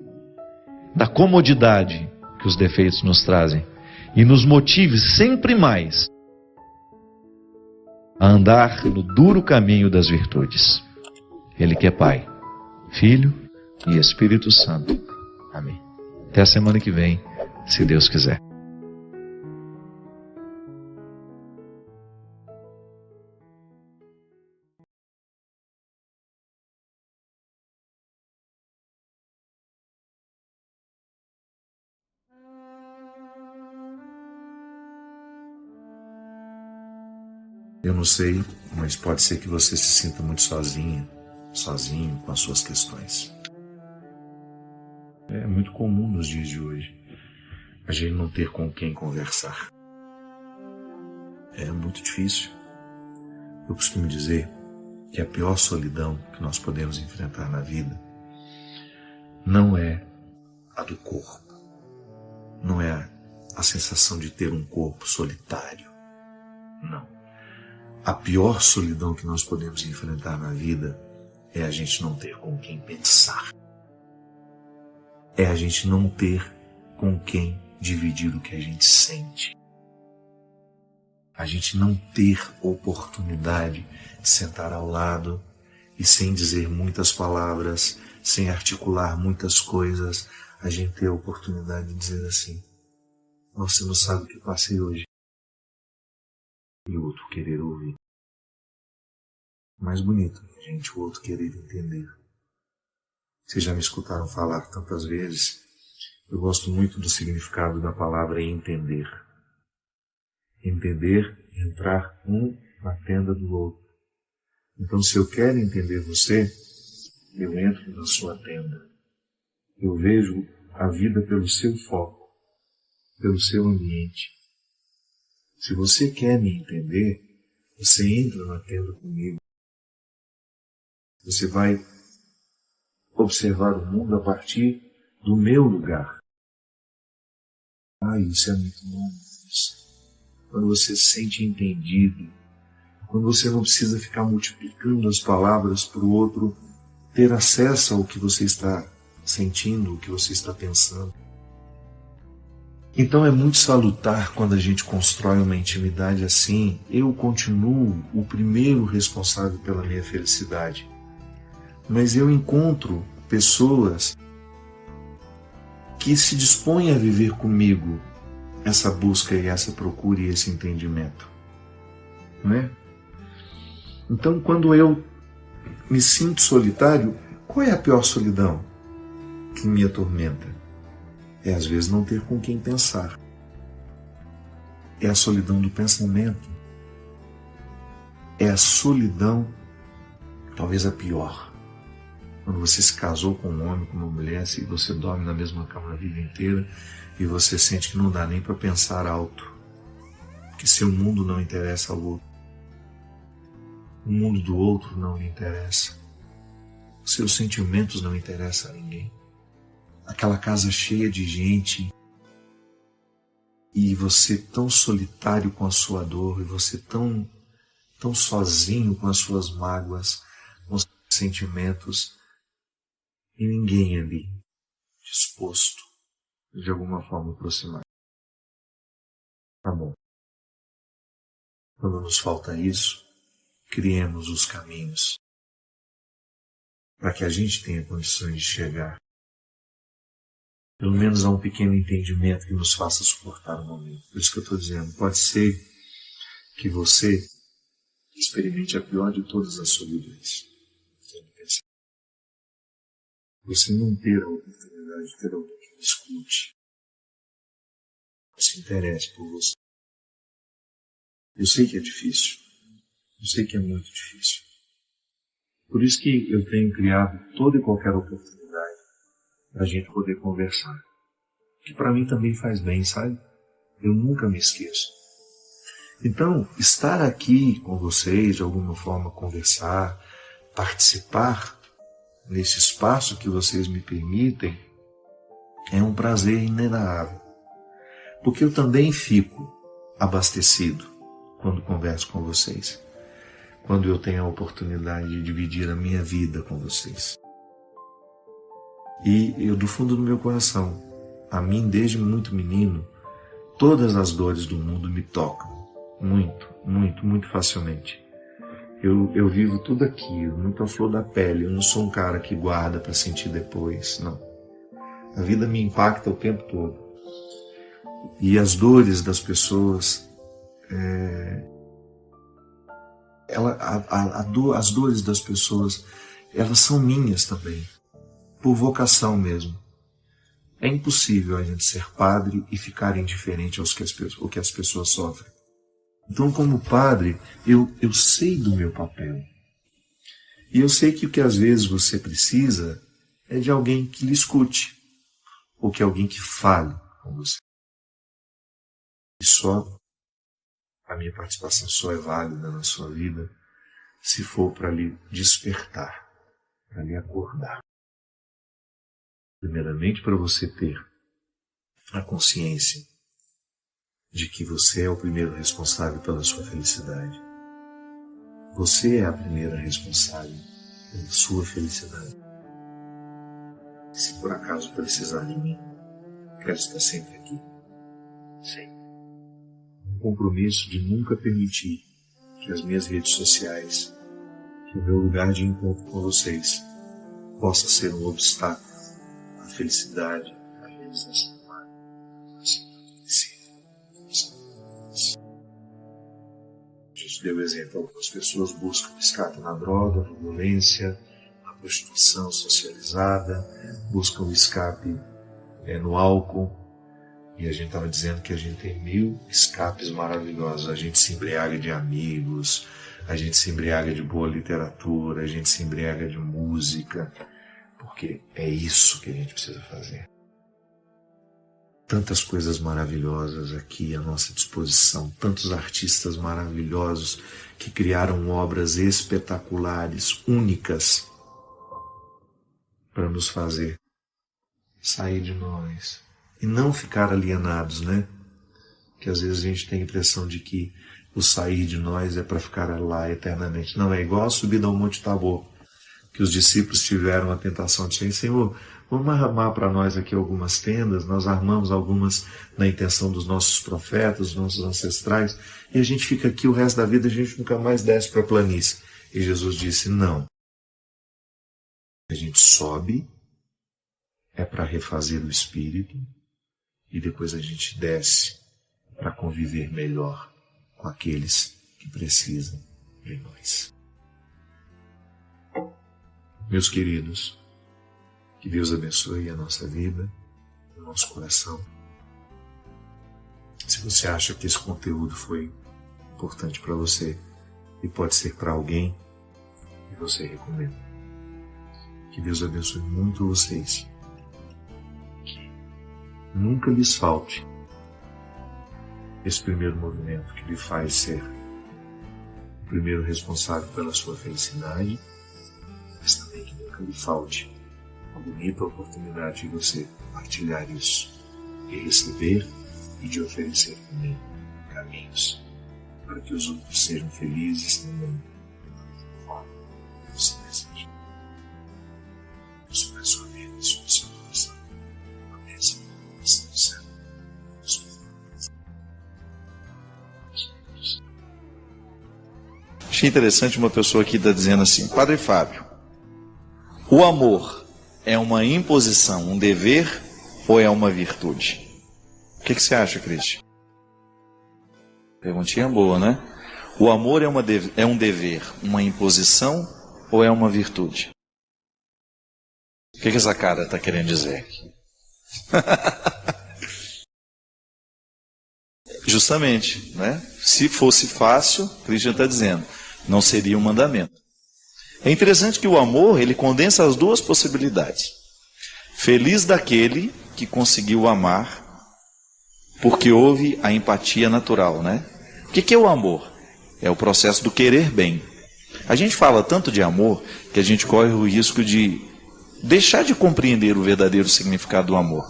da comodidade que os defeitos nos trazem e nos motive sempre mais a andar no duro caminho das virtudes. Ele que é Pai, Filho e Espírito Santo. Amém. Até a semana que vem, se Deus quiser. Eu não sei, mas pode ser que você se sinta muito sozinho com as suas questões. É muito comum nos dias de hoje a gente não ter com quem conversar. É muito difícil. Eu costumo dizer que a pior solidão que nós podemos enfrentar na vida não é a do corpo, não é a sensação de ter um corpo solitário, não. A pior solidão que nós podemos enfrentar na vida é a gente não ter com quem pensar. É a gente não ter com quem dividir o que a gente sente. A gente não ter oportunidade de sentar ao lado e, sem dizer muitas palavras, sem articular muitas coisas, a gente ter a oportunidade de dizer assim: você não sabe o que eu passei hoje. E o outro querer ouvir. Mais bonito, gente, o outro querer entender. Vocês já me escutaram falar tantas vezes. Eu gosto muito do significado da palavra entender. Entender, entrar um na tenda do outro. Então, se eu quero entender você, eu entro na sua tenda. Eu vejo a vida pelo seu foco, pelo seu ambiente. Se você quer me entender, você entra na tenda comigo. Você vai observar o mundo a partir do meu lugar. Isso é muito bom. Quando você se sente entendido, quando você não precisa ficar multiplicando as palavras para o outro ter acesso ao que você está sentindo, o que você está pensando. Então é muito salutar quando a gente constrói uma intimidade assim. Eu continuo o primeiro responsável pela minha felicidade, mas eu encontro pessoas que se dispõem a viver comigo essa busca e essa procura e esse entendimento, não é? Então, quando eu me sinto solitário, qual é a pior solidão que me atormenta? É às vezes não ter com quem pensar. É a solidão do pensamento. É a solidão, talvez a pior. Quando você se casou com um homem, com uma mulher, e você dorme na mesma cama a vida inteira e você sente que não dá nem para pensar alto, que seu mundo não interessa ao outro, o mundo do outro não lhe interessa, os seus sentimentos não interessam a ninguém. Aquela casa cheia de gente e você tão solitário com a sua dor, e você tão sozinho com as suas mágoas, com os seus sentimentos, e ninguém ali disposto de alguma forma aproximar. Tá bom. Quando nos falta isso, criemos os caminhos para que a gente tenha condições de chegar pelo menos a um pequeno entendimento que nos faça suportar o momento. Por isso que eu estou dizendo, pode ser que você experimente a pior de todas as solidões. Você não ter a oportunidade de ter alguém que escute, que se interesse por você. Eu sei que é difícil. Eu sei que é muito difícil. Por isso que eu tenho criado toda e qualquer oportunidade para a gente poder conversar. Que para mim também faz bem, sabe? Eu nunca me esqueço. Então, estar aqui com vocês, de alguma forma conversar, participar nesse espaço que vocês me permitem, é um prazer inenarrável. Porque eu também fico abastecido quando converso com vocês. Quando eu tenho a oportunidade de dividir a minha vida com vocês. E eu, do fundo do meu coração, a mim, desde muito menino, todas as dores do mundo me tocam. Muito, muito, muito facilmente. Eu vivo tudo aquilo, muito à flor da pele. Eu não sou um cara que guarda para sentir depois, não. A vida me impacta o tempo todo. E as dores das pessoas, as dores das pessoas, elas são minhas também, por vocação mesmo. É impossível a gente ser padre e ficar indiferente ao que as pessoas sofrem. Então, como padre, eu sei do meu papel. E eu sei que o que às vezes você precisa é de alguém que lhe escute, ou que alguém que fale com você. E a minha participação só é válida na sua vida se for para lhe despertar, para lhe acordar. Primeiramente, para você ter a consciência de que você é o primeiro responsável pela sua felicidade. Você é a primeira responsável pela sua felicidade. Se por acaso precisar de mim, quero estar sempre aqui. Sim. Um compromisso de nunca permitir que as minhas redes sociais, que o meu lugar de encontro com vocês, possa ser um obstáculo à felicidade, à realização humana. Jesus deu exemplo. Algumas pessoas buscam escape na droga, na violência, na prostituição socializada, buscam escape no álcool. E a gente estava dizendo que a gente tem 1000 escapes maravilhosos. A gente se embriaga de amigos, a gente se embriaga de boa literatura, a gente se embriaga de música, porque é isso que a gente precisa fazer. Tantas coisas maravilhosas aqui à nossa disposição, tantos artistas maravilhosos que criaram obras espetaculares, únicas, para nos fazer sair de nós e não ficar alienados, né? Que às vezes a gente tem a impressão de que o sair de nós é para ficar lá eternamente. Não, é igual a subida ao Monte Tabor, que os discípulos tiveram a tentação de dizer: Senhor, vamos armar para nós aqui algumas tendas. Nós armamos algumas na intenção dos nossos profetas, dos nossos ancestrais, e a gente fica aqui o resto da vida, a gente nunca mais desce para a planície. E Jesus disse: não. A gente sobe, é para refazer o espírito, e depois a gente desce para conviver melhor com aqueles que precisam de nós. Meus queridos, que Deus abençoe a nossa vida, o nosso coração. Se você acha que esse conteúdo foi importante para você e pode ser para alguém, e você recomenda. Que Deus abençoe muito vocês. Que nunca lhes falte esse primeiro movimento que lhe faz ser o primeiro responsável pela sua felicidade, mas também que nunca lhe falte a bonita oportunidade de você partilhar isso e receber e de oferecer também caminhos para que os outros sejam felizes também da forma que você deseja. Deus para a sua vida, sobre o seu coração, a bênção do céu. Achei interessante, uma pessoa aqui está dizendo assim: Padre Fábio, o amor é uma imposição, um dever, ou é uma virtude? O que você acha, Cristian? Perguntinha boa, né? O amor é um dever, uma imposição, ou é uma virtude? O que essa cara está querendo dizer aqui? Justamente, né? Se fosse fácil, Cristian está dizendo, não seria um mandamento. É interessante que o amor, ele condensa as duas possibilidades. Feliz daquele que conseguiu amar, porque houve a empatia natural, né? O que é o amor? É o processo do querer bem. A gente fala tanto de amor que a gente corre o risco de deixar de compreender o verdadeiro significado do amor.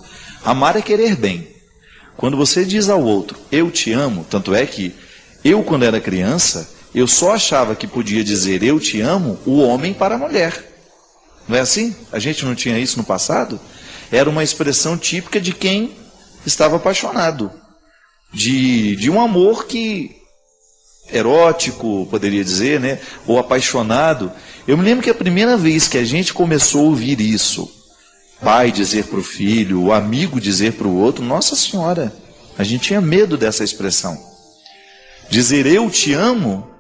Amar é querer bem. Quando você diz ao outro, eu te amo, tanto é que eu, quando era criança, eu só achava que podia dizer eu te amo o homem para a mulher. Não é assim? A gente não tinha isso no passado? Era uma expressão típica de quem estava apaixonado. De um amor que erótico, poderia dizer, né? Ou apaixonado. Eu me lembro que a primeira vez que a gente começou a ouvir isso, pai dizer para o filho, o amigo dizer para o outro, Nossa Senhora, a gente tinha medo dessa expressão. Dizer eu te amo,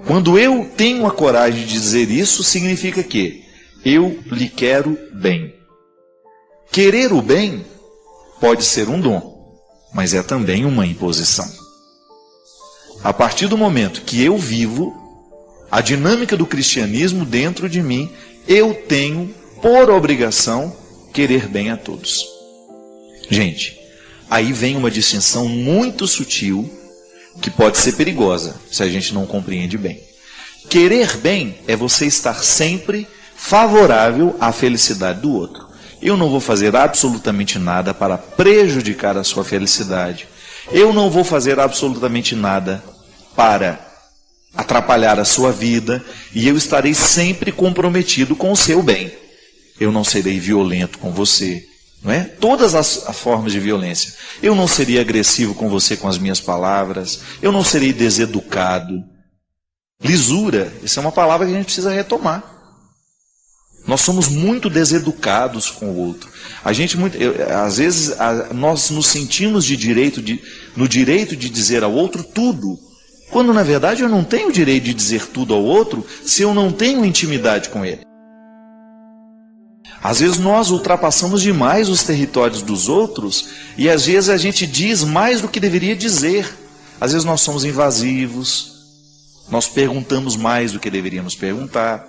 quando eu tenho a coragem de dizer isso, significa que eu lhe quero bem. Querer o bem pode ser um dom, mas é também uma imposição. A partir do momento que eu vivo a dinâmica do cristianismo dentro de mim, eu tenho, por obrigação, querer bem a todos. Gente, aí vem uma distinção muito sutil, que pode ser perigosa, se a gente não compreende bem. Querer bem é você estar sempre favorável à felicidade do outro. Eu não vou fazer absolutamente nada para prejudicar a sua felicidade. Eu não vou fazer absolutamente nada para atrapalhar a sua vida, e eu estarei sempre comprometido com o seu bem. Eu não serei violento com você, não é? Todas as formas de violência. Eu não serei agressivo com você com as minhas palavras, eu não serei deseducado. Lisura, essa é uma palavra que a gente precisa retomar. Nós somos muito deseducados com o outro. Às vezes, nós nos sentimos no direito de dizer ao outro tudo, quando na verdade eu não tenho o direito de dizer tudo ao outro se eu não tenho intimidade com ele. Às vezes nós ultrapassamos demais os territórios dos outros e às vezes a gente diz mais do que deveria dizer. Às vezes nós somos invasivos, nós perguntamos mais do que deveríamos perguntar.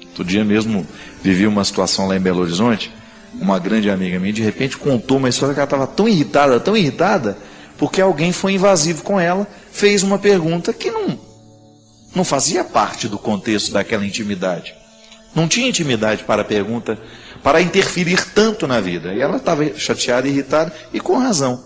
Outro dia mesmo vivi uma situação lá em Belo Horizonte, uma grande amiga minha de repente contou uma história que ela estava tão irritada, porque alguém foi invasivo com ela, fez uma pergunta que não fazia parte do contexto daquela intimidade. Não tinha intimidade para a pergunta, para interferir tanto na vida. E ela estava chateada, irritada, e com razão.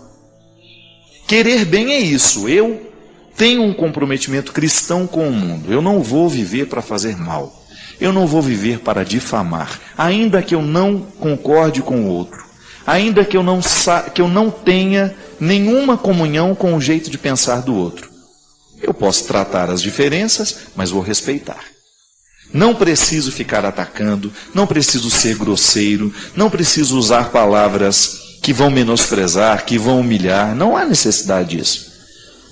Querer bem é isso. Eu tenho um comprometimento cristão com o mundo. Eu não vou viver para fazer mal. Eu não vou viver para difamar. Ainda que eu não concorde com o outro. Ainda que eu não tenha nenhuma comunhão com o jeito de pensar do outro. Eu posso tratar as diferenças, mas vou respeitar. Não preciso ficar atacando, não preciso ser grosseiro, não preciso usar palavras que vão menosprezar, que vão humilhar. Não há necessidade disso.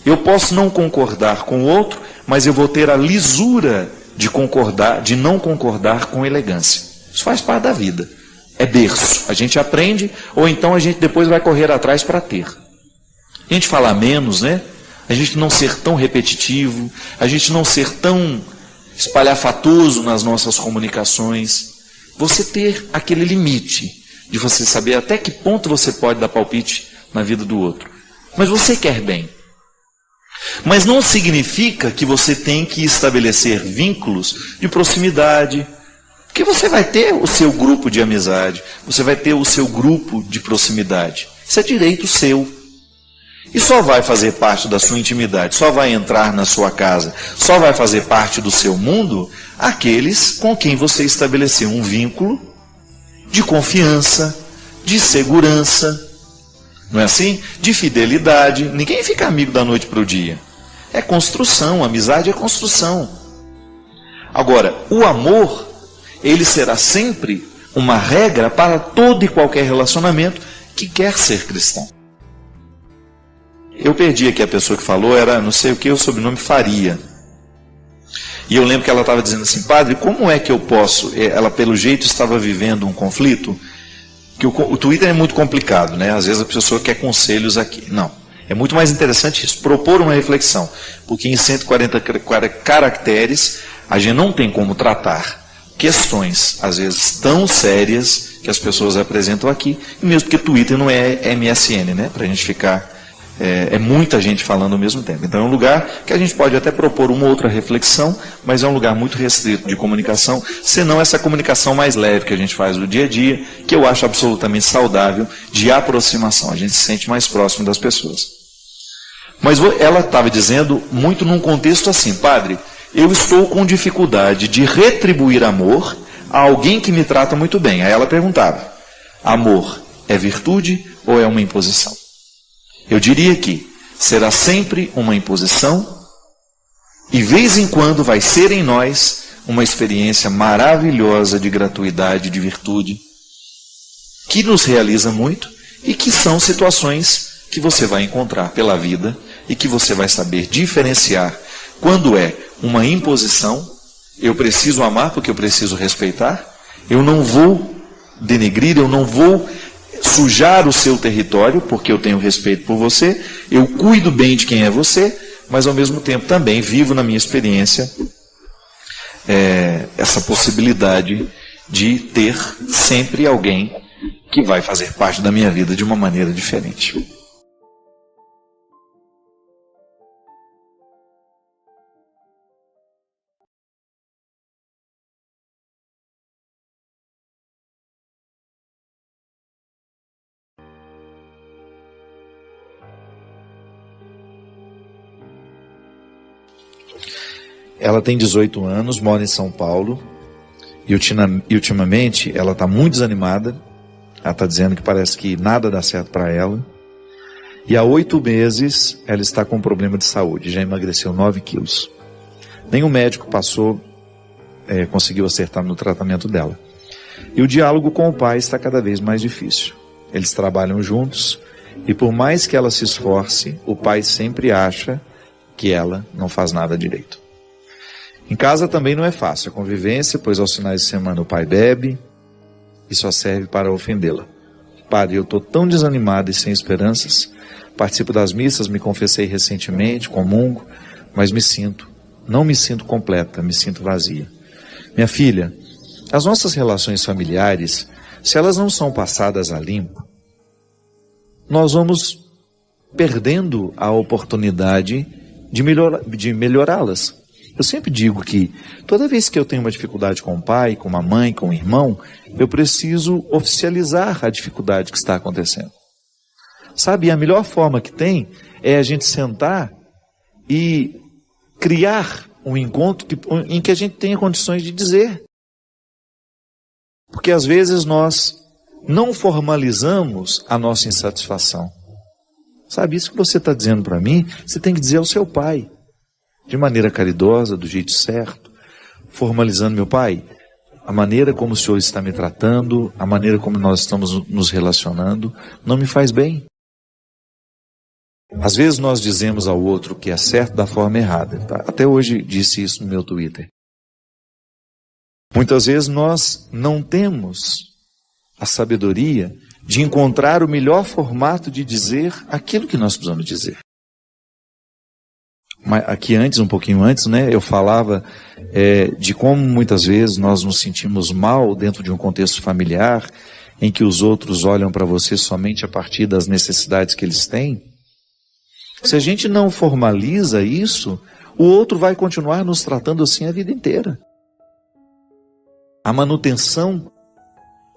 Eu posso não concordar com o outro, mas eu vou ter a lisura de não concordar com elegância. Isso faz parte da vida. É berço. A gente aprende, ou então a gente depois vai correr atrás para ter. A gente falar menos, né? A gente não ser tão repetitivo, a gente não ser tão espalhafatoso nas nossas comunicações. Você ter aquele limite de você saber até que ponto você pode dar palpite na vida do outro. Mas você quer bem. Mas não significa que você tem que estabelecer vínculos de proximidade, porque você vai ter o seu grupo de amizade, você vai ter o seu grupo de proximidade. Isso é direito seu. E só vai fazer parte da sua intimidade, só vai entrar na sua casa, só vai fazer parte do seu mundo aqueles com quem você estabeleceu um vínculo de confiança, de segurança, não é assim? De fidelidade. Ninguém fica amigo da noite para o dia. É construção, amizade é construção. Agora, o amor, ele será sempre uma regra para todo e qualquer relacionamento que quer ser cristão. Eu perdi aqui a pessoa que falou, era não sei o que, o sobrenome Faria. E eu lembro que ela estava dizendo assim, padre, como é que eu posso... Ela, pelo jeito, estava vivendo um conflito, que o Twitter é muito complicado, né? Às vezes a pessoa quer conselhos aqui. Não, é muito mais interessante isso, propor uma reflexão. Porque em 140 caracteres, a gente não tem como tratar questões, às vezes, tão sérias que as pessoas apresentam aqui, e mesmo porque Twitter não é MSN, né? Para a gente ficar... É muita gente falando ao mesmo tempo. Então é um lugar que a gente pode até propor uma outra reflexão, mas é um lugar muito restrito de comunicação, senão essa comunicação mais leve que a gente faz no dia a dia, que eu acho absolutamente saudável, de aproximação. A gente se sente mais próximo das pessoas. Mas ela estava dizendo muito num contexto assim, padre, eu estou com dificuldade de retribuir amor a alguém que me trata muito bem. Aí ela perguntava, amor é virtude ou é uma imposição? Eu diria que será sempre uma imposição e, vez em quando, vai ser em nós uma experiência maravilhosa de gratuidade, de virtude, que nos realiza muito e que são situações que você vai encontrar pela vida e que você vai saber diferenciar quando é uma imposição, eu preciso amar porque eu preciso respeitar, eu não vou denegrir, eu não vou sujar o seu território, porque eu tenho respeito por você, eu cuido bem de quem é você, mas ao mesmo tempo também vivo na minha experiência essa possibilidade de ter sempre alguém que vai fazer parte da minha vida de uma maneira diferente. Ela tem 18 anos, mora em São Paulo, e ultimamente ela está muito desanimada. Ela está dizendo que parece que nada dá certo para ela. E há 8 meses ela está com um problema de saúde, já emagreceu 9 quilos. Nenhum médico conseguiu acertar no tratamento dela. E o diálogo com o pai está cada vez mais difícil. Eles trabalham juntos e por mais que ela se esforce, o pai sempre acha que ela não faz nada direito. Em casa também não é fácil a convivência, pois aos finais de semana o pai bebe e só serve para ofendê-la. Padre, eu estou tão desanimado e sem esperanças. Participo das missas, me confessei recentemente, comungo, mas não me sinto completa, me sinto vazia. Minha filha, as nossas relações familiares, se elas não são passadas a limpo, nós vamos perdendo a oportunidade de melhorá-las. Eu sempre digo que toda vez que eu tenho uma dificuldade com o pai, com uma mãe, com um irmão, eu preciso oficializar a dificuldade que está acontecendo. Sabe, a melhor forma que tem é a gente sentar e criar um encontro em que a gente tenha condições de dizer. Porque às vezes nós não formalizamos a nossa insatisfação. Sabe, isso que você está dizendo para mim, você tem que dizer ao seu pai. De maneira caridosa, do jeito certo, formalizando: meu pai, a maneira como o senhor está me tratando, a maneira como nós estamos nos relacionando, não me faz bem. Às vezes nós dizemos ao outro que é certo da forma errada. Tá? Até hoje disse isso no meu Twitter. Muitas vezes nós não temos a sabedoria de encontrar o melhor formato de dizer aquilo que nós precisamos dizer. Aqui um pouquinho antes, né, eu falava de como muitas vezes nós nos sentimos mal dentro de um contexto familiar, em que os outros olham para você somente a partir das necessidades que eles têm. Se a gente não formaliza isso, o outro vai continuar nos tratando assim a vida inteira. A manutenção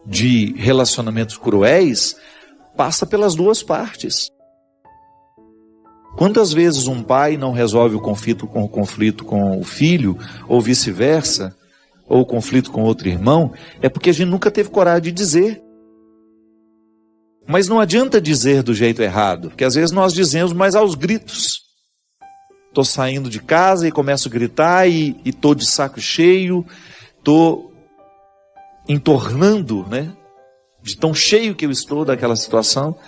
de relacionamentos cruéis passa pelas duas partes. Quantas vezes um pai não resolve o conflito com o filho, ou vice-versa, ou o conflito com outro irmão, é porque a gente nunca teve coragem de dizer. Mas não adianta dizer do jeito errado, porque às vezes nós dizemos, mas aos gritos. Estou saindo de casa e começo a gritar e estou de saco cheio, estou entornando, né? De tão cheio que eu estou daquela situação.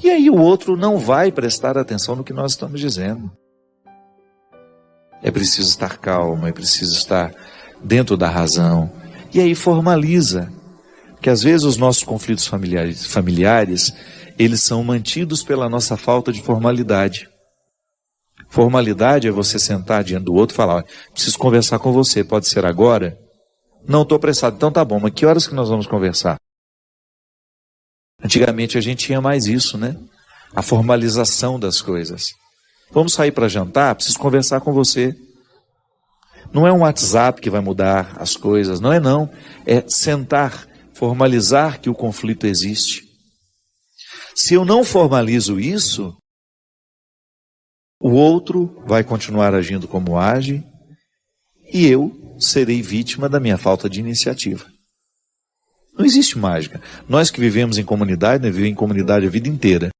E aí o outro não vai prestar atenção no que nós estamos dizendo. É preciso estar calmo, é preciso estar dentro da razão. E aí formaliza. Que às vezes os nossos conflitos familiares, eles são mantidos pela nossa falta de formalidade. Formalidade é você sentar diante do outro e falar: preciso conversar com você, pode ser agora? Não, estou apressado. Então tá bom, mas que horas que nós vamos conversar? Antigamente a gente tinha mais isso, né? A formalização das coisas. Vamos sair para jantar? Preciso conversar com você. Não é um WhatsApp que vai mudar as coisas, não é não. É sentar, formalizar que o conflito existe. Se eu não formalizo isso, o outro vai continuar agindo como age e eu serei vítima da minha falta de iniciativa. Não existe mágica. Nós que vivemos em comunidade, né, vivemos em comunidade a vida inteira.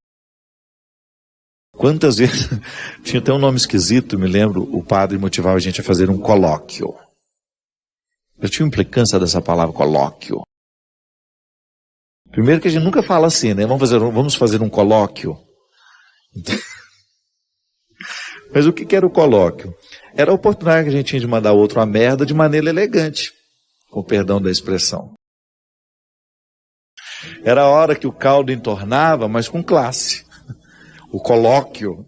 Quantas vezes, tinha até um nome esquisito, me lembro, o padre motivava a gente a fazer um colóquio. Eu tinha implicância dessa palavra, colóquio. Primeiro que a gente nunca fala assim, né? Vamos fazer um colóquio. Mas o que era o colóquio? Era a oportunidade que a gente tinha de mandar o outro uma merda de maneira elegante, com o perdão da expressão. Era a hora que o caldo entornava, mas com classe. O colóquio.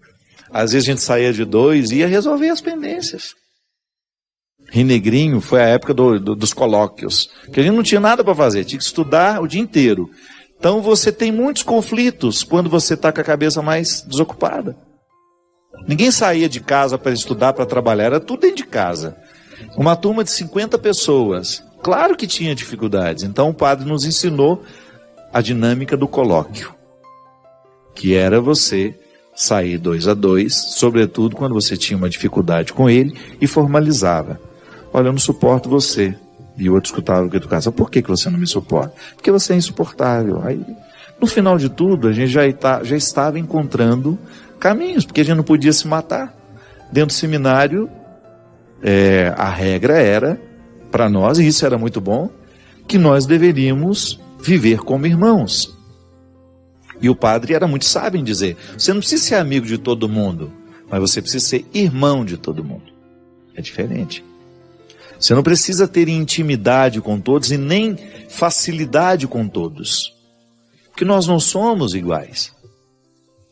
Às vezes a gente saía de dois e ia resolver as pendências. Rinegrinho foi a época dos colóquios. Que a gente não tinha nada para fazer, tinha que estudar o dia inteiro. Então você tem muitos conflitos quando você está com a cabeça mais desocupada. Ninguém saía de casa para estudar, para trabalhar, era tudo dentro de casa. Uma turma de 50 pessoas. Claro que tinha dificuldades. Então o padre nos ensinou a dinâmica do colóquio, que era você sair 2 a 2, sobretudo quando você tinha uma dificuldade com ele e formalizava. Olha, eu não suporto você. E o outro escutava o que tu casa. Por que você não me suporta? Porque você é insuportável. Aí, no final de tudo, a gente já estava encontrando caminhos, porque a gente não podia se matar. Dentro do seminário, a regra era, para nós, e isso era muito bom, que nós deveríamos viver como irmãos. E o padre era muito sábio em dizer, você não precisa ser amigo de todo mundo, mas você precisa ser irmão de todo mundo. É diferente. Você não precisa ter intimidade com todos e nem facilidade com todos, porque nós não somos iguais.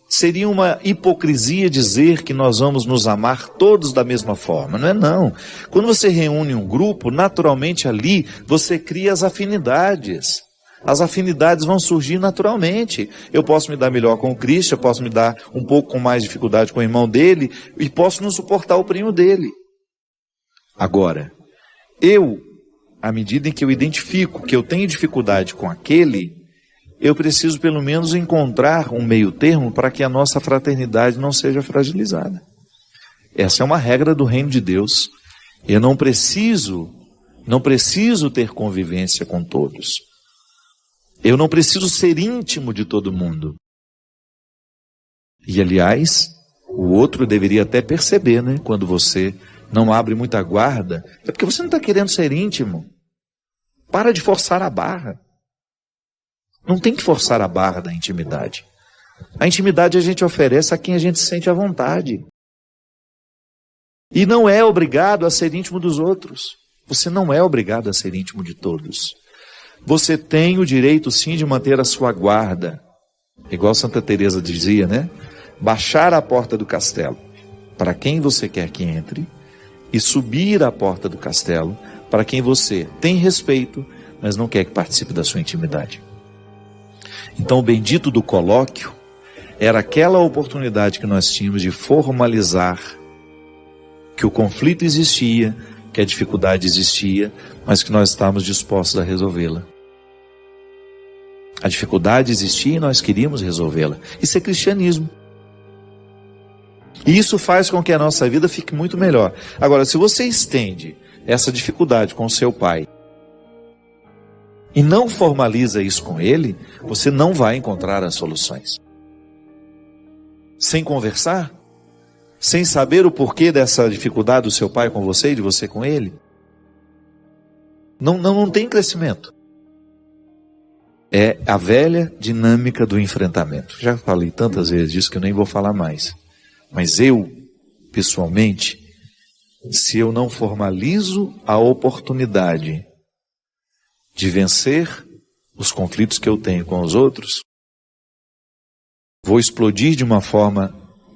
Seria uma hipocrisia dizer que nós vamos nos amar todos da mesma forma. Não é não. Quando você reúne um grupo, naturalmente ali você cria as afinidades. As afinidades vão surgir naturalmente. Eu posso me dar melhor com o Cristo, eu posso me dar um pouco com mais dificuldade com o irmão dele e posso não suportar o primo dele. Agora, à medida em que eu identifico que eu tenho dificuldade com aquele, eu preciso pelo menos encontrar um meio termo para que a nossa fraternidade não seja fragilizada. Essa é uma regra do reino de Deus. Eu não preciso ter convivência com todos. Eu não preciso ser íntimo de todo mundo. E aliás, o outro deveria até perceber, né? Quando você não abre muita guarda, é porque você não está querendo ser íntimo. Para de forçar a barra. Não tem que forçar a barra da intimidade. A intimidade a gente oferece a quem a gente se sente à vontade. E não é obrigado a ser íntimo dos outros. Você não é obrigado a ser íntimo de todos. Você tem o direito sim de manter a sua guarda. Igual Santa Teresa dizia, né? Baixar a porta do castelo para quem você quer que entre e subir à porta do castelo para quem você tem respeito, mas não quer que participe da sua intimidade. Então o bendito do colóquio era aquela oportunidade que nós tínhamos de formalizar que o conflito existia, que a dificuldade existia, mas que nós estávamos dispostos a resolvê-la. A dificuldade existia e nós queríamos resolvê-la. Isso é cristianismo. E isso faz com que a nossa vida fique muito melhor. Agora, se você estende essa dificuldade com o seu pai e não formaliza isso com ele, você não vai encontrar as soluções. Sem conversar, sem saber o porquê dessa dificuldade do seu pai com você e de você com ele, não tem crescimento. É a velha dinâmica do enfrentamento. Já falei tantas vezes disso que eu nem vou falar mais. Mas eu, pessoalmente, se eu não formalizo a oportunidade de vencer os conflitos que eu tenho com os outros, vou explodir de uma forma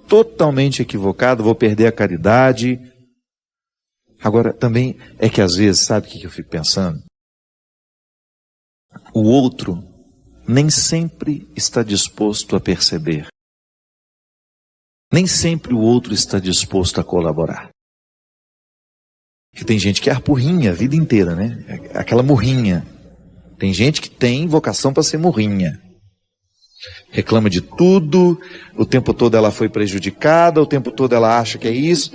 totalmente equivocada, vou perder a caridade. Agora, também é que às vezes, sabe o que eu fico pensando? O outro nem sempre está disposto a perceber. Nem sempre o outro está disposto a colaborar. Porque tem gente que é arpurrinha a vida inteira, né? Aquela murrinha. Tem gente que tem vocação para ser murrinha. Reclama de tudo, o tempo todo ela foi prejudicada, o tempo todo ela acha que é isso.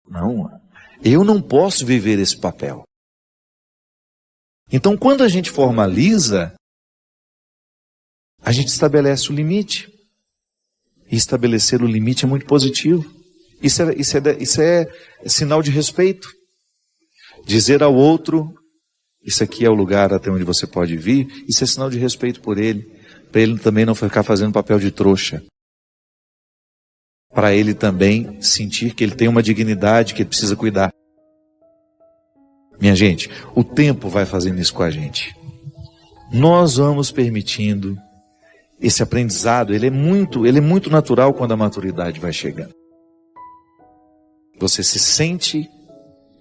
Não, eu não posso viver esse papel. Então, quando a gente formaliza, a gente estabelece o limite. E estabelecer o limite é muito positivo. Isso é sinal de respeito. Dizer ao outro, isso aqui é o lugar até onde você pode vir, isso é sinal de respeito por ele. Para ele também não ficar fazendo papel de trouxa. Para ele também sentir que ele tem uma dignidade que ele precisa cuidar. Minha gente, o tempo vai fazendo isso com a gente. Nós vamos permitindo esse aprendizado, ele é muito natural quando a maturidade vai chegando. Você se sente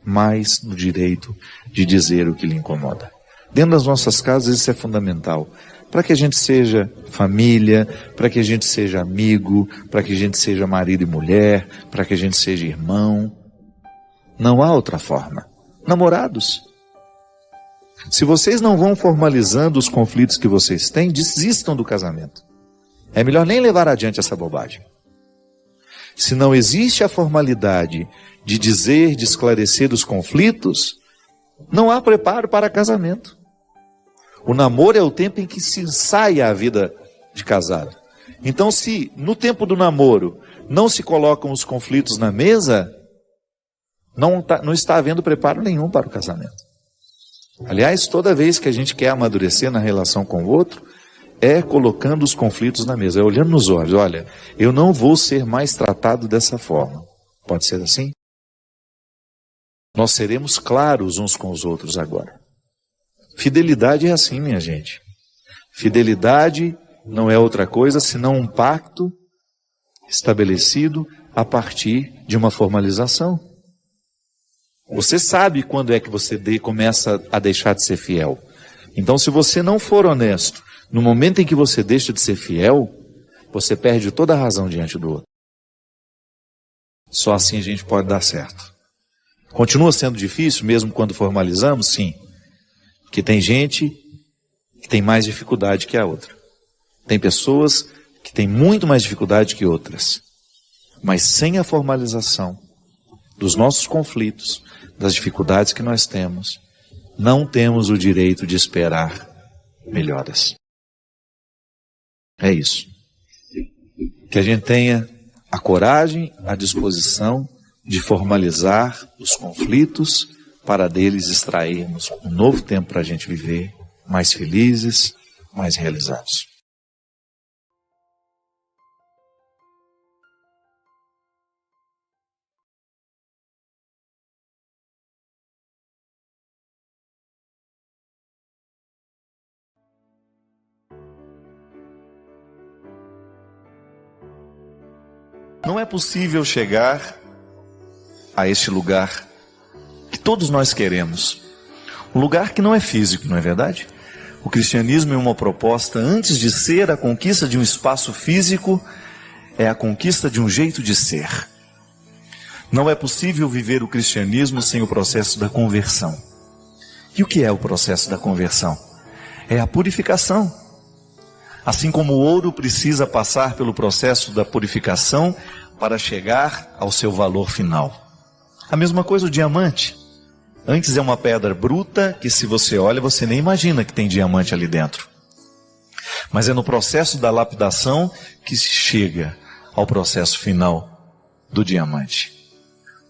mais no direito de dizer o que lhe incomoda. Dentro das nossas casas isso é fundamental. Para que a gente seja família, para que a gente seja amigo, para que a gente seja marido e mulher, para que a gente seja irmão. Não há outra forma. Namorados. Se vocês não vão formalizando os conflitos que vocês têm, desistam do casamento. É melhor nem levar adiante essa bobagem. Se não existe a formalidade de dizer, de esclarecer os conflitos, não há preparo para casamento. O namoro é o tempo em que se ensaia a vida de casado. Então, se no tempo do namoro não se colocam os conflitos na mesa, não está havendo preparo nenhum para o casamento. Aliás, toda vez que a gente quer amadurecer na relação com o outro, é colocando os conflitos na mesa, é olhando nos olhos. Olha, eu não vou ser mais tratado dessa forma. Pode ser assim? Nós seremos claros uns com os outros agora. Fidelidade é assim, minha gente. Fidelidade não é outra coisa senão um pacto estabelecido a partir de uma formalização. Você sabe quando é que você começa a deixar de ser fiel. Então, se você não for honesto, no momento em que você deixa de ser fiel, você perde toda a razão diante do outro. Só assim a gente pode dar certo. Continua sendo difícil, mesmo quando formalizamos? Sim. Porque tem gente que tem mais dificuldade que a outra. Tem pessoas que têm muito mais dificuldade que outras. Mas sem a formalização dos nossos conflitos, das dificuldades que nós temos, não temos o direito de esperar melhoras. É isso. Que a gente tenha a coragem, a disposição de formalizar os conflitos para deles extrairmos um novo tempo para a gente viver mais felizes, mais realizados. Não é possível chegar a este lugar que todos nós queremos. Um lugar que não é físico, não é verdade? O cristianismo é uma proposta, antes de ser a conquista de um espaço físico, é a conquista de um jeito de ser. Não é possível viver o cristianismo sem o processo da conversão. E o que é o processo da conversão? É a purificação. Assim como o ouro precisa passar pelo processo da purificação para chegar ao seu valor final. A mesma coisa o diamante. Antes é uma pedra bruta que, se você olha, você nem imagina que tem diamante ali dentro. Mas é no processo da lapidação que se chega ao processo final do diamante.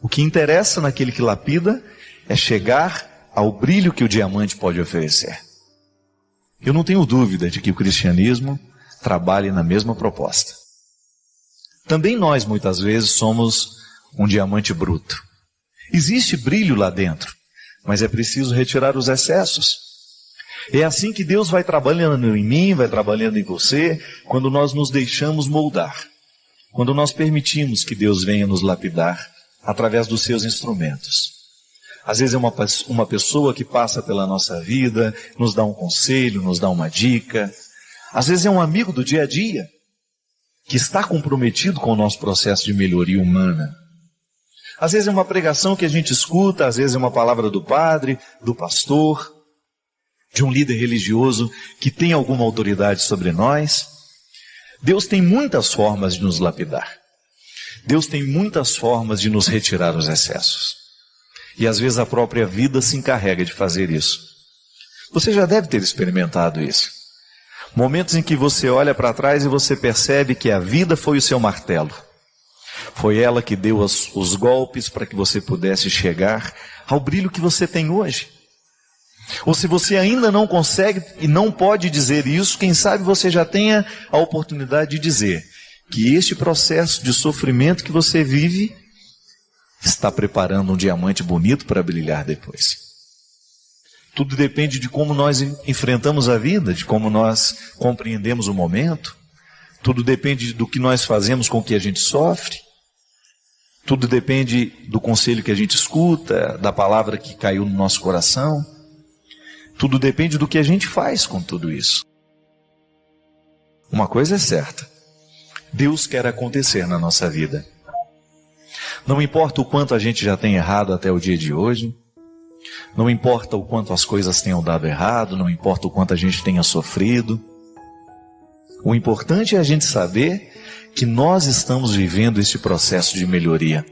O que interessa naquele que lapida é chegar ao brilho que o diamante pode oferecer. Eu não tenho dúvida de que o cristianismo trabalhe na mesma proposta. Também nós, muitas vezes, somos um diamante bruto. Existe brilho lá dentro, mas é preciso retirar os excessos. É assim que Deus vai trabalhando em mim, vai trabalhando em você, quando nós nos deixamos moldar. Quando nós permitimos que Deus venha nos lapidar através dos seus instrumentos. Às vezes é uma pessoa que passa pela nossa vida, nos dá um conselho, nos dá uma dica. Às vezes é um amigo do dia a dia, que está comprometido com o nosso processo de melhoria humana. Às vezes é uma pregação que a gente escuta, às vezes é uma palavra do padre, do pastor, de um líder religioso que tem alguma autoridade sobre nós. Deus tem muitas formas de nos lapidar. Deus tem muitas formas de nos retirar os excessos. E às vezes a própria vida se encarrega de fazer isso. Você já deve ter experimentado isso. Momentos em que você olha para trás e você percebe que a vida foi o seu martelo. Foi ela que deu os golpes para que você pudesse chegar ao brilho que você tem hoje. Ou se você ainda não consegue e não pode dizer isso, quem sabe você já tenha a oportunidade de dizer que este processo de sofrimento que você vive está preparando um diamante bonito para brilhar depois. Tudo depende de como nós enfrentamos a vida, de como nós compreendemos o momento. Tudo depende do que nós fazemos com o que a gente sofre. Tudo depende do conselho que a gente escuta, da palavra que caiu no nosso coração. Tudo depende do que a gente faz com tudo isso. Uma coisa é certa: Deus quer acontecer na nossa vida. Não importa o quanto a gente já tem errado até o dia de hoje, não importa o quanto as coisas tenham dado errado, não importa o quanto a gente tenha sofrido. O importante é a gente saber que nós estamos vivendo esse processo de melhoria.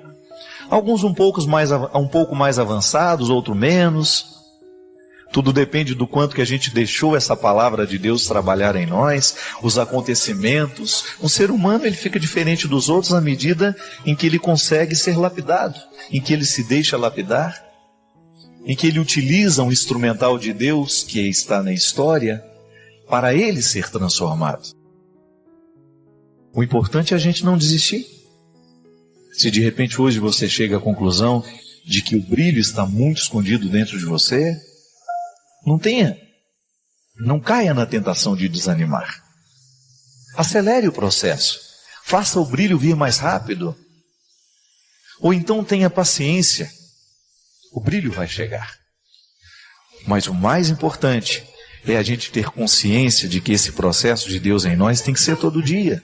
Alguns um pouco mais avançados, outros menos. Tudo depende do quanto que a gente deixou essa palavra de Deus trabalhar em nós, os acontecimentos. Um ser humano, ele fica diferente dos outros à medida em que ele consegue ser lapidado, em que ele se deixa lapidar, em que ele utiliza um instrumental de Deus que está na história para ele ser transformado. O importante é a gente não desistir. Se de repente hoje você chega à conclusão de que o brilho está muito escondido dentro de você, não caia na tentação de desanimar. Acelere o processo. Faça o brilho vir mais rápido. Ou então tenha paciência. O brilho vai chegar. Mas o mais importante é a gente ter consciência de que esse processo de Deus em nós tem que ser todo dia.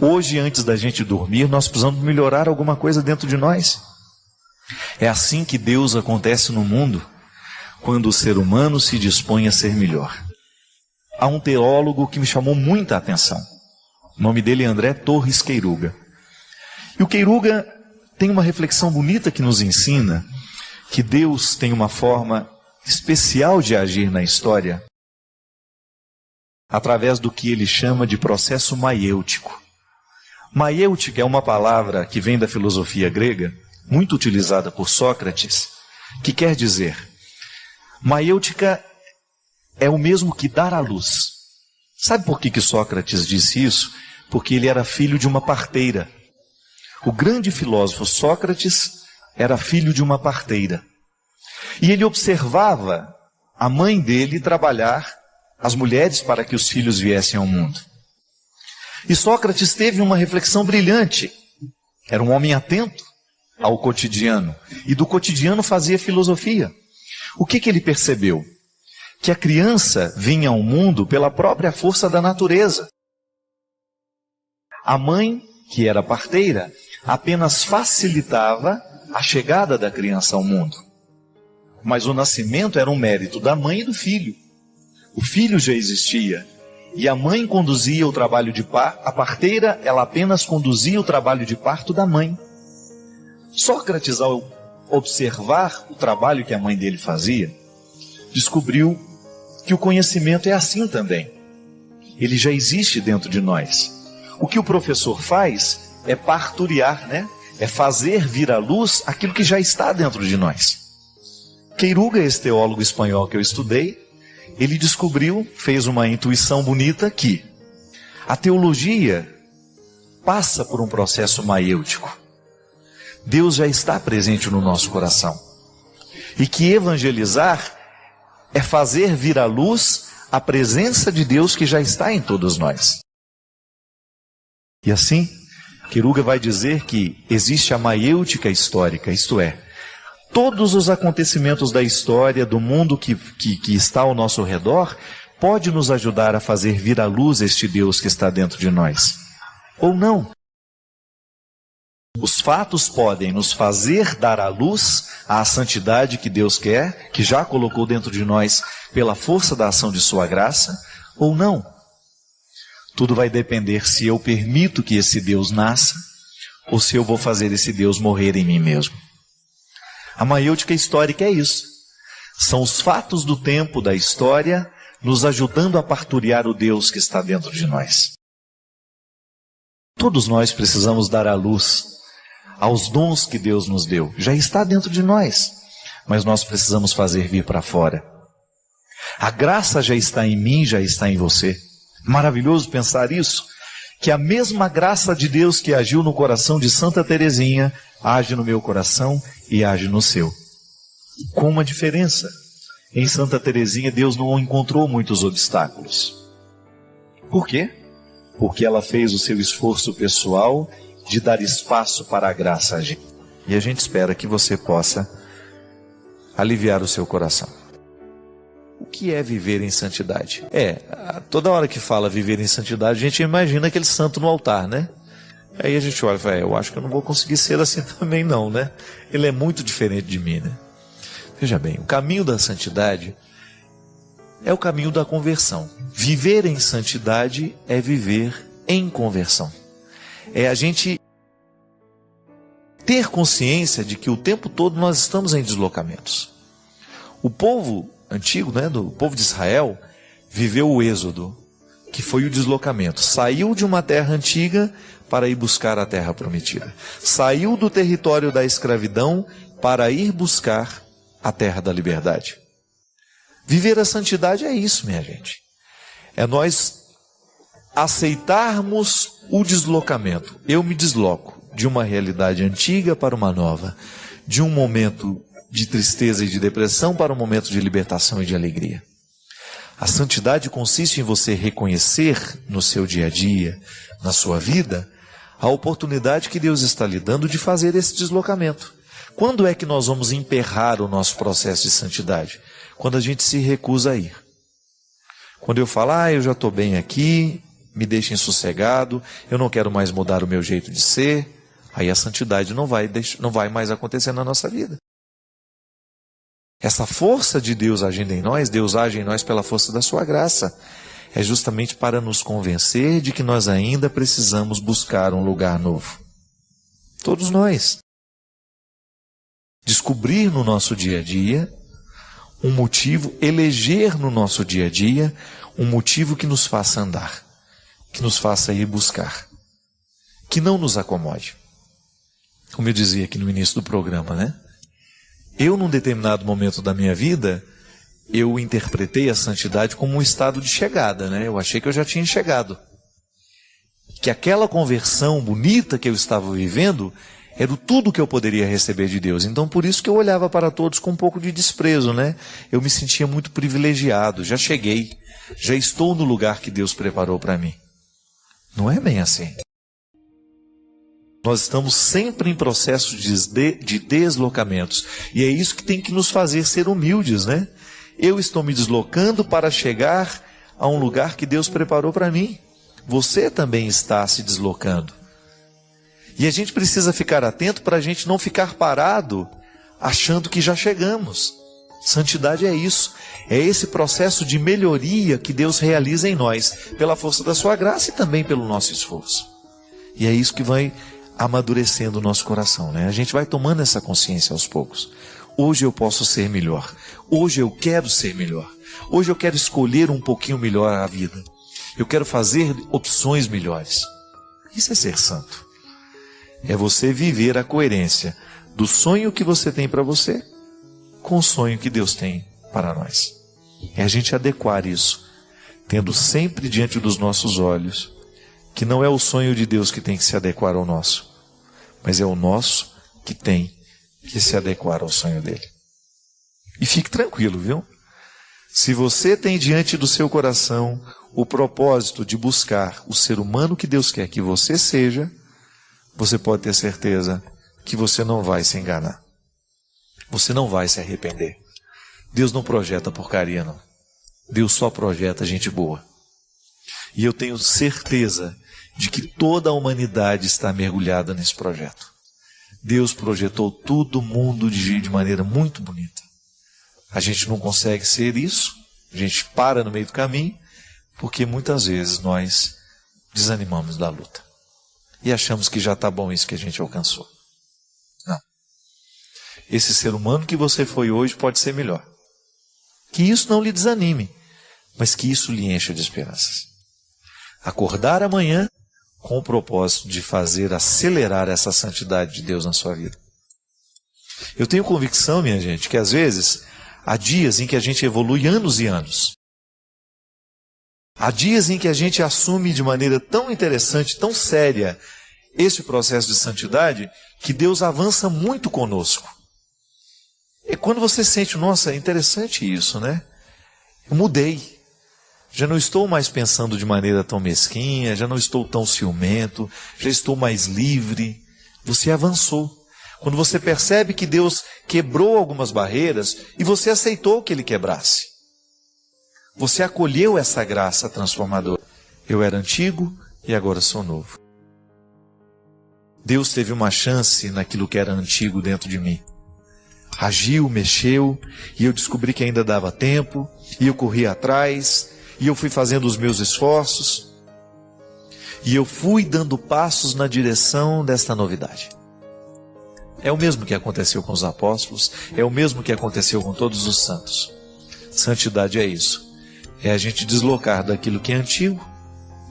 Hoje, antes da gente dormir, nós precisamos melhorar alguma coisa dentro de nós. É assim que Deus acontece no mundo, quando o ser humano se dispõe a ser melhor. Há um teólogo que me chamou muita atenção. O nome dele é André Torres Queiruga. E o Queiruga tem uma reflexão bonita que nos ensina que Deus tem uma forma especial de agir na história através do que ele chama de processo maiêutico. Maiêutica é uma palavra que vem da filosofia grega, muito utilizada por Sócrates, que quer dizer, maiêutica é o mesmo que dar à luz. Sabe por que Sócrates disse isso? Porque ele era filho de uma parteira. O grande filósofo Sócrates era filho de uma parteira. E ele observava a mãe dele trabalhar as mulheres para que os filhos viessem ao mundo. E Sócrates teve uma reflexão brilhante. Era um homem atento ao cotidiano. E do cotidiano fazia filosofia. O que ele percebeu? Que a criança vinha ao mundo pela própria força da natureza. A mãe, que era parteira, apenas facilitava a chegada da criança ao mundo. Mas o nascimento era um mérito da mãe e do filho. O filho já existia. E a mãe conduzia o trabalho de parto, a parteira, ela apenas conduzia o trabalho de parto da mãe. Sócrates, ao observar o trabalho que a mãe dele fazia, descobriu que o conhecimento é assim também. Ele já existe dentro de nós. O que o professor faz é parturiar, né? É fazer vir à luz aquilo que já está dentro de nós. Queiruga, esse teólogo espanhol que eu estudei, ele descobriu, fez uma intuição bonita que a teologia passa por um processo maiêutico. Deus já está presente no nosso coração. E que evangelizar é fazer vir à luz a presença de Deus que já está em todos nós. E assim, Queiruga vai dizer que existe a maiêutica histórica, isto é, todos os acontecimentos da história, do mundo que está ao nosso redor, pode nos ajudar a fazer vir à luz este Deus que está dentro de nós. Ou não. Os fatos podem nos fazer dar à luz a santidade que Deus quer, que já colocou dentro de nós pela força da ação de sua graça, ou não. Tudo vai depender se eu permito que esse Deus nasça, ou se eu vou fazer esse Deus morrer em mim mesmo. A maiêutica histórica é isso. São os fatos do tempo, da história, nos ajudando a parturiar o Deus que está dentro de nós. Todos nós precisamos dar à luz aos dons que Deus nos deu. Já está dentro de nós, mas nós precisamos fazer vir para fora. A graça já está em mim, já está em você. Maravilhoso pensar isso, que a mesma graça de Deus que agiu no coração de Santa Teresinha, age no meu coração e age no seu. Com uma diferença. Em Santa Teresinha, Deus não encontrou muitos obstáculos. Por quê? Porque ela fez o seu esforço pessoal de dar espaço para a graça agir. E a gente espera que você possa aliviar o seu coração. O que é viver em santidade? Toda hora que fala viver em santidade, a gente imagina aquele santo no altar, né? Aí a gente olha e fala, eu acho que eu não vou conseguir ser assim também não, né? Ele é muito diferente de mim, né? Veja bem, o caminho da santidade é o caminho da conversão. Viver em santidade é viver em conversão. É a gente ter consciência de que o tempo todo nós estamos em deslocamentos. O povo antigo, do povo de Israel, viveu o êxodo, que foi o deslocamento. Saiu de uma terra antiga para ir buscar a terra prometida. Saiu do território da escravidão para ir buscar a terra da liberdade. Viver a santidade é isso, minha gente. É nós aceitarmos o deslocamento. Eu me desloco de uma realidade antiga para uma nova, de um momento de tristeza e de depressão para um momento de libertação e de alegria. A santidade consiste em você reconhecer no seu dia a dia, na sua vida, a oportunidade que Deus está lhe dando de fazer esse deslocamento. Quando é que nós vamos emperrar o nosso processo de santidade? Quando a gente se recusa a ir. Quando eu falo, eu já estou bem aqui, me deixem sossegado, eu não quero mais mudar o meu jeito de ser, aí a santidade não vai mais acontecer na nossa vida. Essa força de Deus agindo em nós, Deus age em nós pela força da sua graça, é justamente para nos convencer de que nós ainda precisamos buscar um lugar novo. Todos nós. Descobrir no nosso dia a dia um motivo, eleger no nosso dia a dia um motivo que nos faça andar, que nos faça ir buscar, que não nos acomode. Como eu dizia aqui no início do programa, Eu, num determinado momento da minha vida, eu interpretei a santidade como um estado de chegada, Eu achei que eu já tinha chegado. Que aquela conversão bonita que eu estava vivendo era tudo que eu poderia receber de Deus. Então, por isso que eu olhava para todos com um pouco de desprezo, Eu me sentia muito privilegiado, já cheguei, já estou no lugar que Deus preparou para mim. Não é bem assim. Nós estamos sempre em processo de deslocamentos. E é isso que tem que nos fazer ser humildes, Eu estou me deslocando para chegar a um lugar que Deus preparou para mim. Você também está se deslocando. E a gente precisa ficar atento para a gente não ficar parado achando que já chegamos. Santidade é isso. É esse processo de melhoria que Deus realiza em nós, pela força da sua graça e também pelo nosso esforço. E é isso que vai amadurecendo o nosso coração, A gente vai tomando essa consciência aos poucos. Hoje eu posso ser melhor. Hoje eu quero ser melhor. Hoje eu quero escolher um pouquinho melhor a vida. Eu quero fazer opções melhores. Isso é ser santo. É você viver a coerência do sonho que você tem para você com o sonho que Deus tem para nós. É a gente adequar isso, tendo sempre diante dos nossos olhos que não é o sonho de Deus que tem que se adequar ao nosso, mas é o nosso que tem que se adequar ao sonho dele. E fique tranquilo, viu? Se você tem diante do seu coração o propósito de buscar o ser humano que Deus quer que você seja, você pode ter certeza que você não vai se enganar. Você não vai se arrepender. Deus não projeta porcaria, não. Deus só projeta gente boa. E eu tenho certeza de que toda a humanidade está mergulhada nesse projeto. Deus projetou todo mundo de maneira muito bonita. A gente não consegue ser isso, a gente para no meio do caminho, porque muitas vezes nós desanimamos da luta. E achamos que já está bom isso que a gente alcançou. Não. Esse ser humano que você foi hoje pode ser melhor. Que isso não lhe desanime, mas que isso lhe encha de esperanças. Acordar amanhã com o propósito de fazer acelerar essa santidade de Deus na sua vida. Eu tenho convicção, minha gente, que às vezes há dias em que a gente evolui anos e anos. Há dias em que a gente assume de maneira tão interessante, tão séria, esse processo de santidade, que Deus avança muito conosco. É quando você sente, nossa, é interessante isso, Eu mudei. Já não estou mais pensando de maneira tão mesquinha, já não estou tão ciumento, já estou mais livre. Você avançou. Quando você percebe que Deus quebrou algumas barreiras e você aceitou que Ele quebrasse. Você acolheu essa graça transformadora. Eu era antigo e agora sou novo. Deus teve uma chance naquilo que era antigo dentro de mim. agiu, mexeu, e eu descobri que ainda dava tempo, e eu corri atrás, e eu fui fazendo os meus esforços, e eu fui dando passos na direção desta novidade. É o mesmo que aconteceu com os apóstolos, é o mesmo que aconteceu com todos os santos. Santidade é isso, é a gente deslocar daquilo que é antigo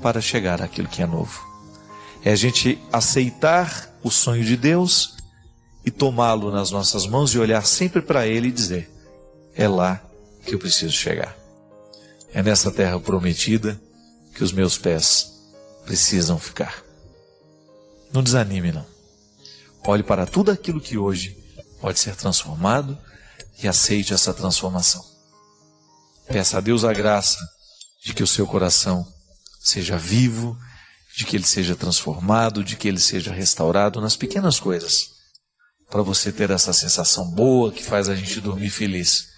para chegar àquilo que é novo. É a gente aceitar o sonho de Deus e tomá-lo nas nossas mãos e olhar sempre para Ele e dizer: é lá que eu preciso chegar. É nessa terra prometida que os meus pés precisam ficar. Não desanime, não. Olhe para tudo aquilo que hoje pode ser transformado e aceite essa transformação. Peça a Deus a graça de que o seu coração seja vivo, de que ele seja transformado, de que ele seja restaurado nas pequenas coisas, para você ter essa sensação boa que faz a gente dormir feliz.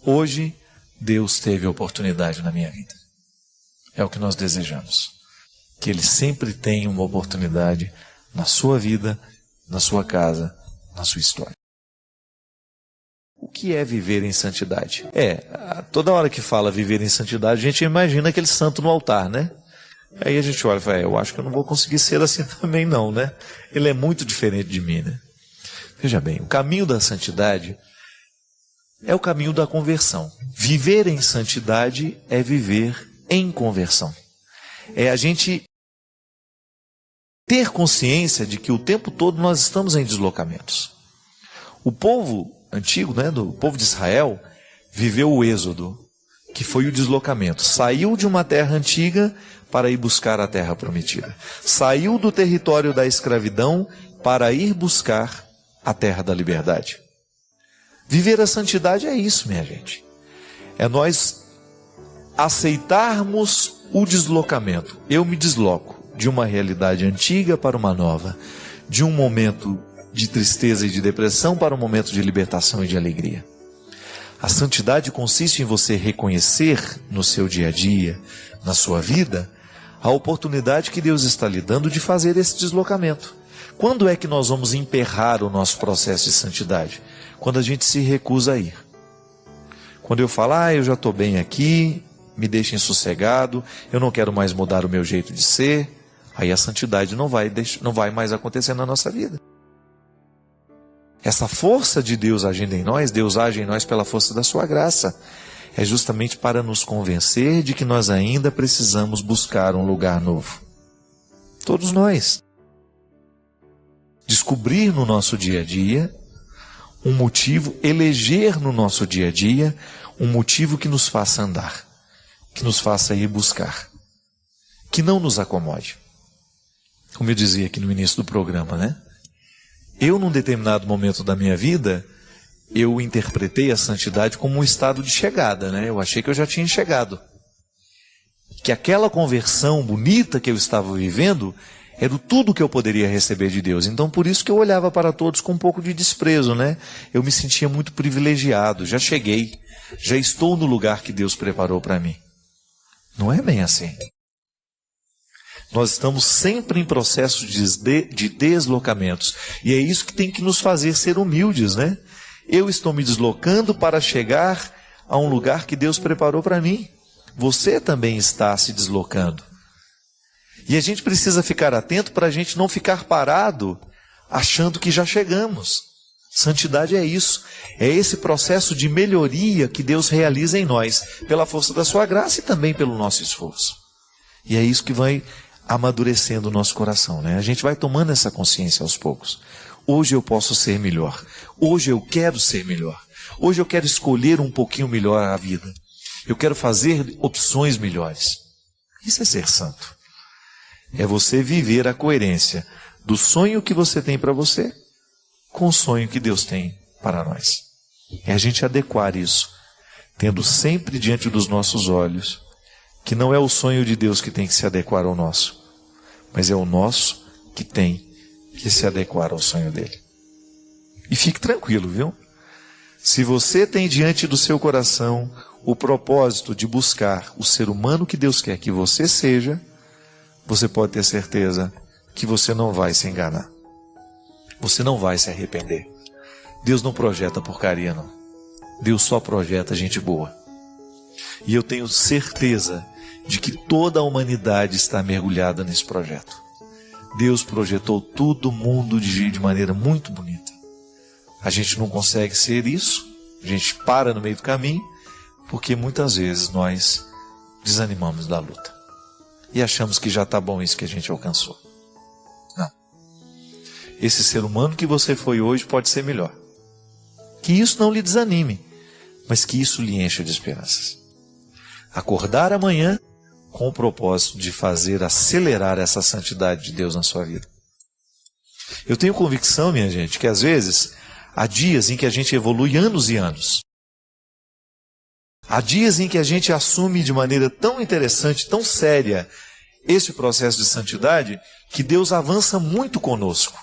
Hoje, Deus teve a oportunidade na minha vida. É o que nós desejamos. Que Ele sempre tenha uma oportunidade na sua vida, na sua casa, na sua história. O que é viver em santidade? Toda hora que fala viver em santidade, a gente imagina aquele santo no altar, né? Aí a gente olha e fala: eu acho que eu não vou conseguir ser assim também não, né? Ele é muito diferente de mim, né? Veja bem, o caminho da santidade é o caminho da conversão. Viver em santidade é viver em conversão. É a gente ter consciência de que o tempo todo nós estamos em deslocamentos. O povo antigo, né, do povo de Israel, viveu o êxodo, que foi o deslocamento. Saiu de uma terra antiga para ir buscar a terra prometida. Saiu do território da escravidão para ir buscar a terra da liberdade. Viver a santidade é isso, minha gente. É nós aceitarmos o deslocamento. Eu me desloco de uma realidade antiga para uma nova, de um momento de tristeza e de depressão para um momento de libertação e de alegria. A santidade consiste em você reconhecer no seu dia a dia, na sua vida, a oportunidade que Deus está lhe dando de fazer esse deslocamento. Quando é que nós vamos emperrar o nosso processo de santidade? Quando a gente se recusa a ir. Quando eu falo: eu já estou bem aqui, me deixem sossegado, eu não quero mais mudar o meu jeito de ser, aí a santidade não vai mais acontecer na nossa vida. Essa força de Deus agindo em nós, Deus age em nós pela força da sua graça, é justamente para nos convencer de que nós ainda precisamos buscar um lugar novo. Todos nós. Descobrir no nosso dia a dia um motivo, eleger no nosso dia a dia um motivo que nos faça andar, que nos faça ir buscar, que não nos acomode. Como eu dizia aqui no início do programa, né? Eu, num determinado momento da minha vida, eu interpretei a santidade como um estado de chegada, né? Eu achei que eu já tinha chegado. Que aquela conversão bonita que eu estava vivendo era tudo que eu poderia receber de Deus. Então, por isso que eu olhava para todos com um pouco de desprezo, né? Eu me sentia muito privilegiado, já cheguei, já estou no lugar que Deus preparou para mim. Não é bem assim. Nós estamos sempre em processo de deslocamentos. E é isso que tem que nos fazer ser humildes, né? Eu estou me deslocando para chegar a um lugar que Deus preparou para mim. Você também está se deslocando. E a gente precisa ficar atento para a gente não ficar parado achando que já chegamos. Santidade é isso. É esse processo de melhoria que Deus realiza em nós, pela força da sua graça e também pelo nosso esforço. E é isso que vai amadurecendo o nosso coração, né? A gente vai tomando essa consciência aos poucos. Hoje eu posso ser melhor. Hoje eu quero ser melhor. Hoje eu quero escolher um pouquinho melhor a vida. Eu quero fazer opções melhores. Isso é ser santo. É você viver a coerência do sonho que você tem para você com o sonho que Deus tem para nós. É a gente adequar isso, tendo sempre diante dos nossos olhos que não é o sonho de Deus que tem que se adequar ao nosso, mas é o nosso que tem que se adequar ao sonho dele. E fique tranquilo, viu? Se você tem diante do seu coração o propósito de buscar o ser humano que Deus quer que você seja, você pode ter certeza que você não vai se enganar. Você não vai se arrepender. Deus não projeta porcaria, não. Deus só projeta gente boa. E eu tenho certeza de que toda a humanidade está mergulhada nesse projeto. Deus projetou todo mundo de maneira muito bonita. A gente não consegue ser isso, a gente para no meio do caminho, porque muitas vezes nós desanimamos da luta. E achamos que já está bom isso que a gente alcançou. Não. Esse ser humano que você foi hoje pode ser melhor. Que isso não lhe desanime, mas que isso lhe encha de esperanças. Acordar amanhã com o propósito de fazer acelerar essa santidade de Deus na sua vida. Eu tenho convicção, minha gente, que às vezes há dias em que a gente evolui anos e anos. Há dias em que a gente assume de maneira tão interessante, tão séria, esse processo de santidade, que Deus avança muito conosco.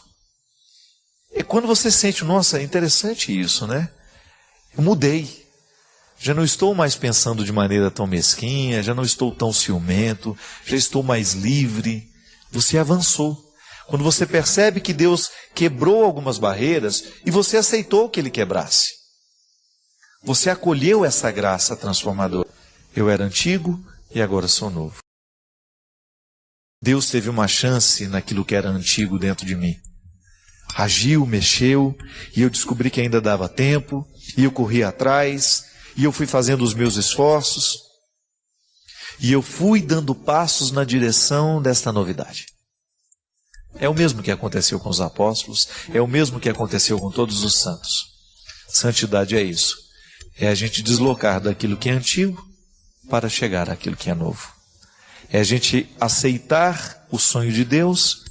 E quando você sente, nossa, é interessante isso, né? Eu mudei. Já não estou mais pensando de maneira tão mesquinha, já não estou tão ciumento, já estou mais livre. Você avançou. Quando você percebe que Deus quebrou algumas barreiras e você aceitou que Ele quebrasse. Você acolheu essa graça transformadora. Eu era antigo e agora sou novo. Deus teve uma chance naquilo que era antigo dentro de mim. Agiu, mexeu, e eu descobri que ainda dava tempo, e eu corri atrás, e eu fui fazendo os meus esforços, e eu fui dando passos na direção desta novidade. É o mesmo que aconteceu com os apóstolos, é o mesmo que aconteceu com todos os santos. Santidade é isso, é a gente deslocar daquilo que é antigo para chegar àquilo que é novo. É a gente aceitar o sonho de Deus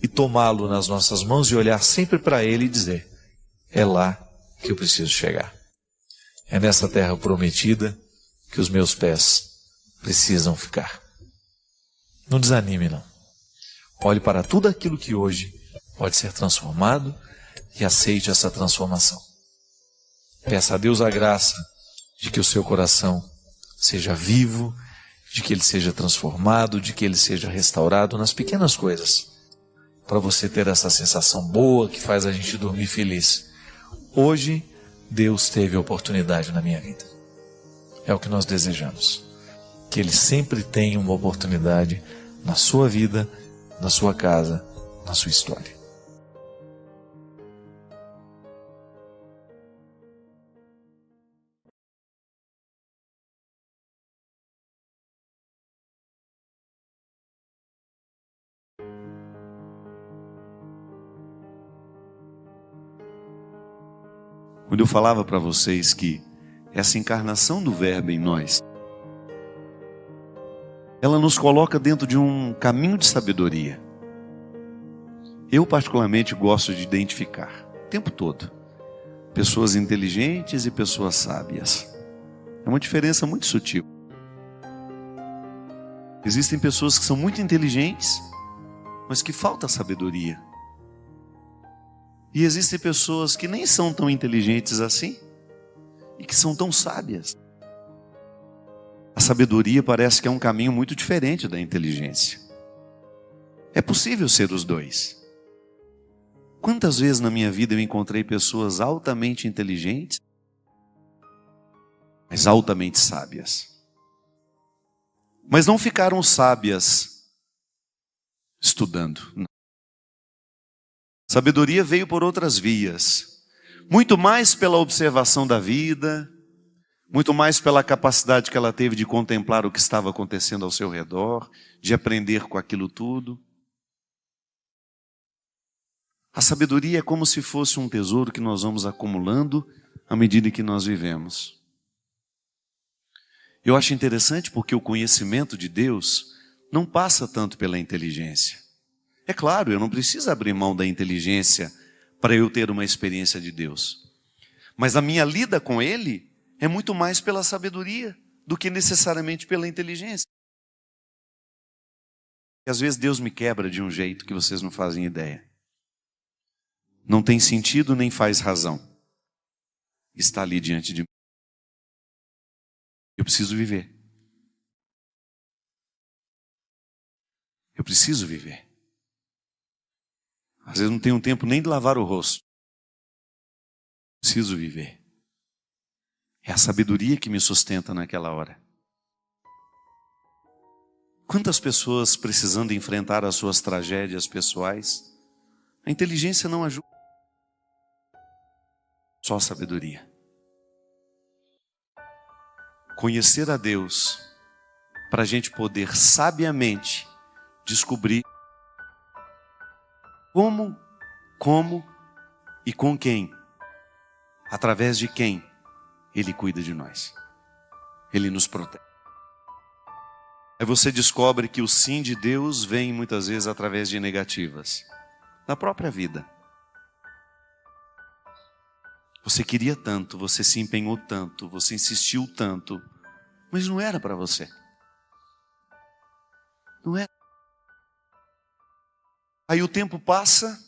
e tomá-lo nas nossas mãos e olhar sempre para Ele e dizer, é lá que eu preciso chegar. É nessa terra prometida que os meus pés precisam ficar. Não desanime, não. Olhe para tudo aquilo que hoje pode ser transformado e aceite essa transformação. Peça a Deus a graça de que o seu coração seja vivo, de que ele seja transformado, de que ele seja restaurado nas pequenas coisas, para você ter essa sensação boa que faz a gente dormir feliz. Hoje, Deus teve a oportunidade na minha vida. É o que nós desejamos. Que Ele sempre tenha uma oportunidade na sua vida, na sua casa, na sua história. Quando eu falava para vocês que essa encarnação do Verbo em nós, ela nos coloca dentro de um caminho de sabedoria. Eu particularmente gosto de identificar, o tempo todo, pessoas inteligentes e pessoas sábias. É uma diferença muito sutil. Existem pessoas que são muito inteligentes, mas que falta sabedoria. E existem pessoas que nem são tão inteligentes assim e que são tão sábias. A sabedoria parece que é um caminho muito diferente da inteligência. É possível ser os dois. Quantas vezes na minha vida eu encontrei pessoas altamente inteligentes, mas altamente sábias. Mas não ficaram sábias estudando. Não. Sabedoria veio por outras vias, muito mais pela observação da vida, muito mais pela capacidade que ela teve de contemplar o que estava acontecendo ao seu redor, de aprender com aquilo tudo. A sabedoria é como se fosse um tesouro que nós vamos acumulando à medida que nós vivemos. Eu acho interessante porque o conhecimento de Deus não passa tanto pela inteligência. É claro, eu não preciso abrir mão da inteligência para eu ter uma experiência de Deus. Mas a minha lida com Ele é muito mais pela sabedoria do que necessariamente pela inteligência. E às vezes Deus me quebra de um jeito que vocês não fazem ideia. Não tem sentido nem faz razão. Está ali diante de mim. Eu preciso viver. Eu preciso viver. Às vezes não tenho tempo nem de lavar o rosto. preciso viver. É a sabedoria que me sustenta naquela hora. Quantas pessoas precisando enfrentar as suas tragédias pessoais, a inteligência não ajuda. Só a sabedoria. Conhecer a Deus, para a gente poder sabiamente descobrir como e com quem, através de quem Ele cuida de nós. Ele nos protege. Aí você descobre que o sim de Deus vem muitas vezes através de negativas da própria vida. Você queria tanto, você se empenhou tanto, você insistiu tanto, mas não era para você. Não era. Aí o tempo passa,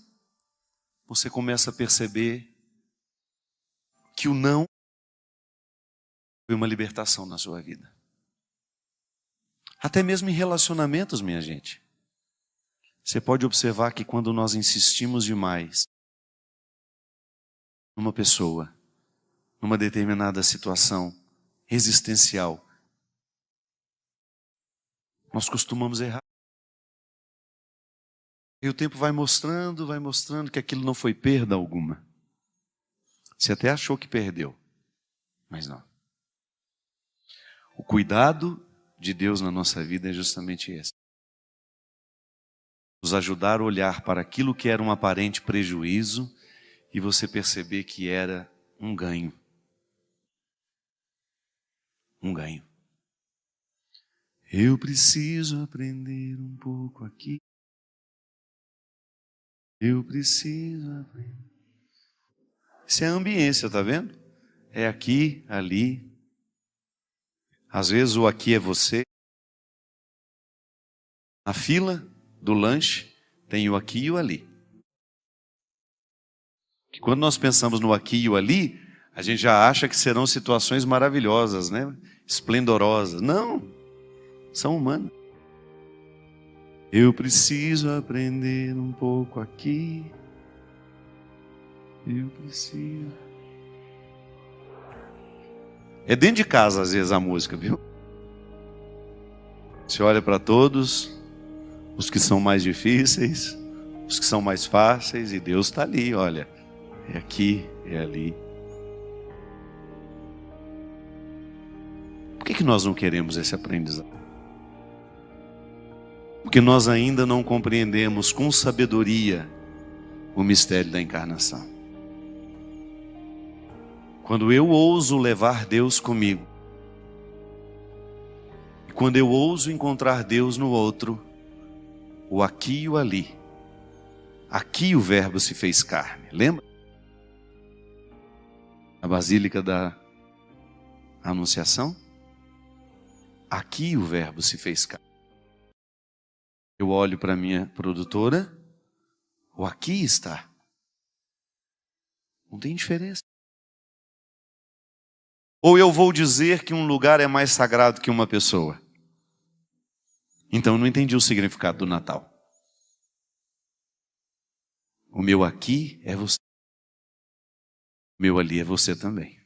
você começa a perceber que o não foi uma libertação na sua vida. Até mesmo em relacionamentos, minha gente. Você pode observar que quando nós insistimos demais numa pessoa, numa determinada situação existencial, nós costumamos errar. E o tempo vai mostrando que aquilo não foi perda alguma. Você até achou que perdeu, mas não. O cuidado de Deus na nossa vida é justamente esse. Nos ajudar a olhar para aquilo que era um aparente prejuízo e você perceber que era um ganho. Um ganho. Eu preciso aprender um pouco aqui. Eu preciso aprender. Isso é a ambiência, tá vendo? É aqui, ali. Às vezes o aqui é você. Na fila do lanche tem o aqui e o ali. Que quando nós pensamos no aqui e o ali, a gente já acha que serão situações maravilhosas, né? Esplendorosas. Não, são humanas. Eu preciso aprender um pouco aqui. Eu preciso. É dentro de casa, às vezes, a música, viu? Você olha para todos, os que são mais difíceis, os que são mais fáceis, e Deus está ali, olha. É aqui, é ali. Por que nós não queremos esse aprendizado? Porque nós ainda não compreendemos com sabedoria o mistério da encarnação. Quando eu ouso levar Deus comigo, e quando eu ouso encontrar Deus no outro, o aqui e o ali, aqui o Verbo se fez carne, lembra? A Basílica da Anunciação, aqui o Verbo se fez carne. Eu olho para a minha produtora, o aqui está. Não tem diferença. Ou eu vou dizer que um lugar é mais sagrado que uma pessoa. Então eu não entendi o significado do Natal. O meu aqui é você. O meu ali é você também.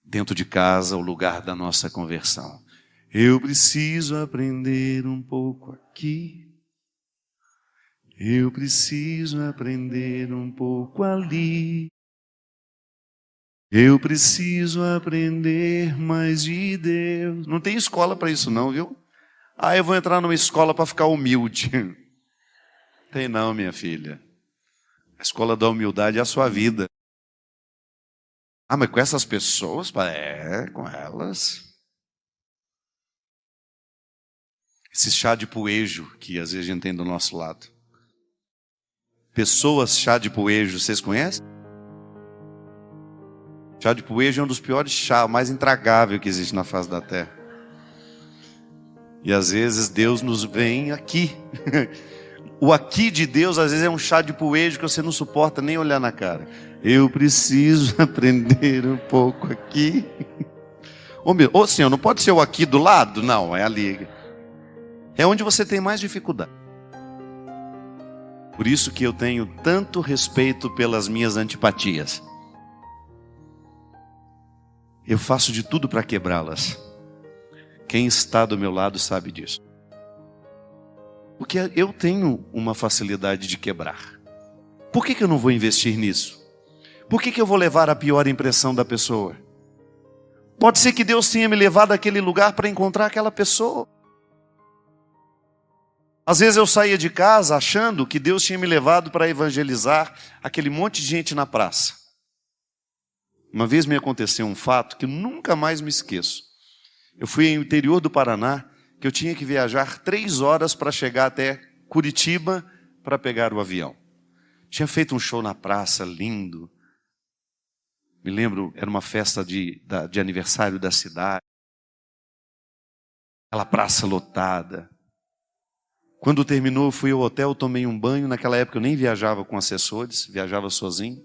Dentro de casa, o lugar da nossa conversão. Eu preciso aprender um pouco aqui. Eu preciso aprender um pouco ali. Eu preciso aprender mais de Deus. Não tem escola para isso não, viu? Ah, eu vou entrar numa escola para ficar humilde. Tem não, minha filha. A escola da humildade é a sua vida. Ah, mas com essas pessoas? É, com elas. Esse chá de poejo que às vezes a gente tem do nosso lado. Pessoas chá de poejo, vocês conhecem? Chá de poejo é um dos piores chás, o mais intragável que existe na face da terra. E às vezes Deus nos vem aqui. O aqui de Deus às vezes é um chá de poejo que você não suporta nem olhar na cara. Eu preciso aprender um pouco aqui. Ô Senhor, não pode ser o aqui do lado? Não, é ali. É onde você tem mais dificuldade. Por isso que eu tenho tanto respeito pelas minhas antipatias. eu faço de tudo para quebrá-las. Quem está do meu lado sabe disso. Porque eu tenho uma facilidade de quebrar. Por que eu não vou investir nisso? Por que eu vou levar a pior impressão da pessoa? Pode ser que Deus tenha me levado àquele lugar para encontrar aquela pessoa. Às vezes eu saía de casa achando que Deus tinha me levado para evangelizar aquele monte de gente na praça. Uma vez me aconteceu um fato que nunca mais me esqueço. Eu fui no interior do Paraná, que eu tinha que viajar 3 horas para chegar até Curitiba para pegar o avião. Tinha feito um show na praça, lindo. Me lembro, era uma festa de aniversário da cidade. Aquela praça lotada. Quando terminou, eu fui ao hotel, tomei um banho. Naquela época eu nem viajava com assessores, viajava sozinho.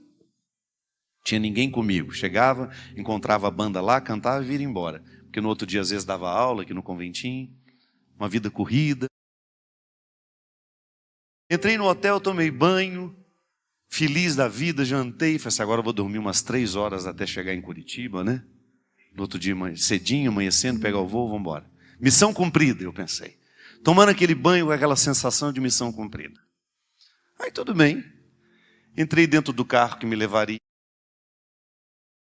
Tinha ninguém comigo. Chegava, encontrava a banda lá, cantava e ia embora. Porque no outro dia às vezes dava aula aqui no conventinho. Uma vida corrida. Entrei no hotel, tomei banho. Feliz da vida, jantei. Falei assim, agora eu vou dormir umas 3 horas até chegar em Curitiba, né? No outro dia, cedinho, amanhecendo, pegar o voo, vamos embora. Missão cumprida, eu pensei. Tomando aquele banho com aquela sensação de missão cumprida. Aí tudo bem. Entrei dentro do carro que me levaria.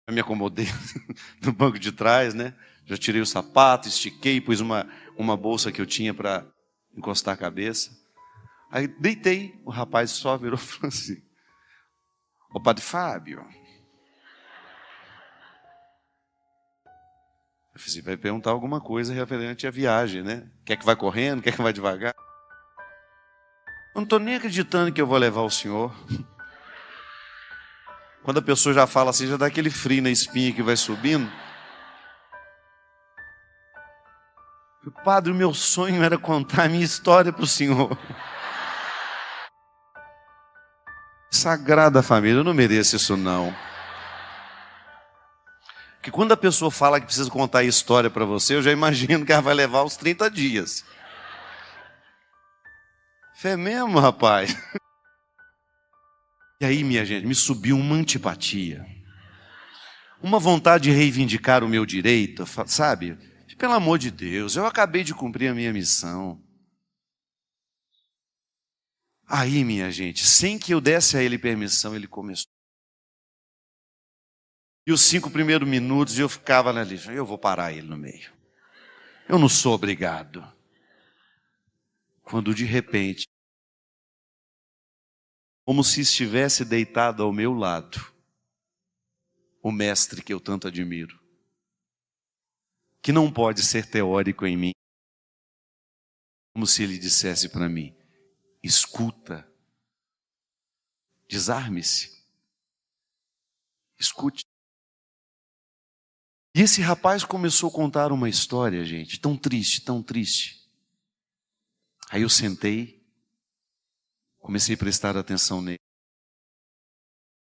Eu me acomodei no banco de trás, né? Já tirei o sapato, estiquei, pus uma bolsa que eu tinha para encostar a cabeça. Aí deitei, o rapaz só virou e falou assim, ô Padre Fábio. Eu falei, vai perguntar alguma coisa referente à viagem, né? Quer que vai correndo, quer que vai devagar? Eu não estou nem acreditando que eu vou levar o senhor. Quando a pessoa já fala assim, já dá aquele frio na espinha que vai subindo. Padre, o meu sonho era contar a minha história para o senhor. Sagrada família, eu não mereço isso não. Porque quando a pessoa fala que precisa contar a história para você, eu já imagino que ela vai levar uns 30 dias. É mesmo, rapaz? E aí, minha gente, me subiu uma antipatia. Uma vontade de reivindicar o meu direito, sabe? Pelo amor de Deus, eu acabei de cumprir a minha missão. Aí, minha gente, sem que eu desse a ele permissão, ele começou. E os 5 primeiros minutos eu ficava ali, eu vou parar ele no meio. Eu não sou obrigado. Quando de repente, como se estivesse deitado ao meu lado, o mestre que eu tanto admiro, que não pode ser teórico em mim, como se ele dissesse para mim, escuta, desarme-se, escute. E esse rapaz começou a contar uma história, gente, tão triste, tão triste. Aí eu sentei, comecei a prestar atenção nele.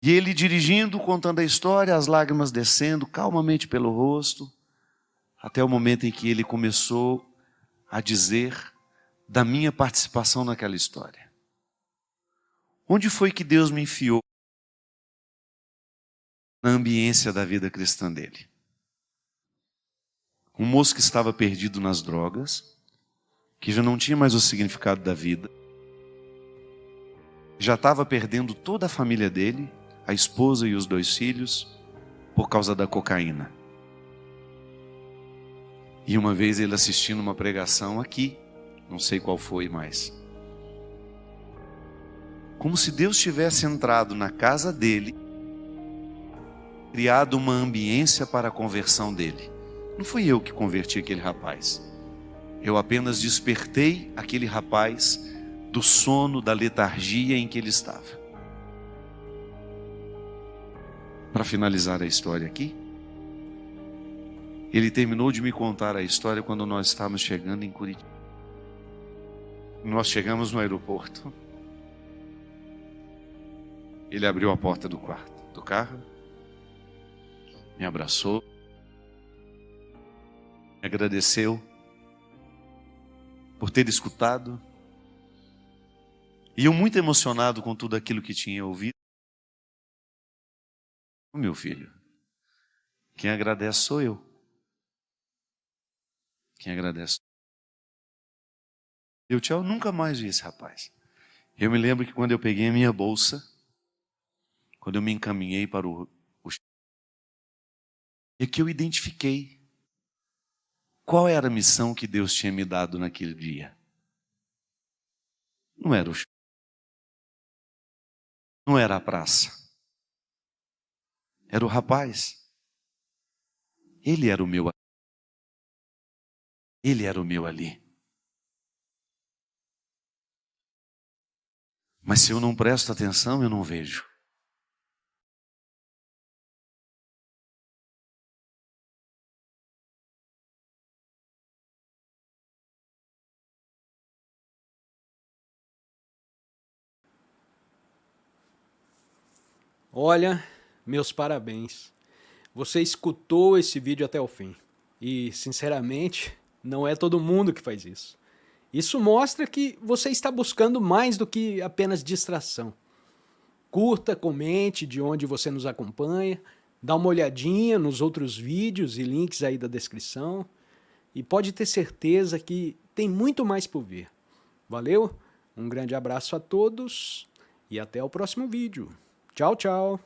E ele dirigindo, contando a história, as lágrimas descendo calmamente pelo rosto, até o momento em que ele começou a dizer da minha participação naquela história. Onde foi que Deus me enfiou na ambiência da vida cristã dele? Um moço que estava perdido nas drogas, que já não tinha mais o significado da vida, já estava perdendo toda a família dele, a esposa e os 2 filhos, por causa da cocaína. E uma vez ele assistindo uma pregação aqui, não sei qual foi mais, como se Deus tivesse entrado na casa dele, criado uma ambiência para a conversão dele. Não fui eu que converti aquele rapaz. Eu apenas despertei aquele rapaz do sono, da letargia em que ele estava. Para finalizar a história aqui, ele terminou de me contar a história quando nós estávamos chegando em Curitiba. Nós chegamos no aeroporto. Ele abriu a porta do carro, me abraçou, me agradeceu por ter escutado. E eu muito emocionado com tudo aquilo que tinha ouvido. Meu filho, Quem agradece sou eu. Quem agradece. Eu nunca mais vi esse rapaz. Eu me lembro que quando eu peguei a minha bolsa, quando eu me encaminhei para o é que eu identifiquei qual era a missão que Deus tinha me dado naquele dia. Não era o show, não era a praça, era o rapaz. Ele era o meu ali. Mas se eu não presto atenção, eu não vejo. Olha, meus parabéns. Você escutou esse vídeo até o fim. E, sinceramente, não é todo mundo que faz isso. Isso mostra que você está buscando mais do que apenas distração. Curta, comente de onde você nos acompanha, dá uma olhadinha nos outros vídeos e links aí da descrição. E pode ter certeza que tem muito mais por vir. Valeu? Um grande abraço a todos e até o próximo vídeo. Tchau, tchau.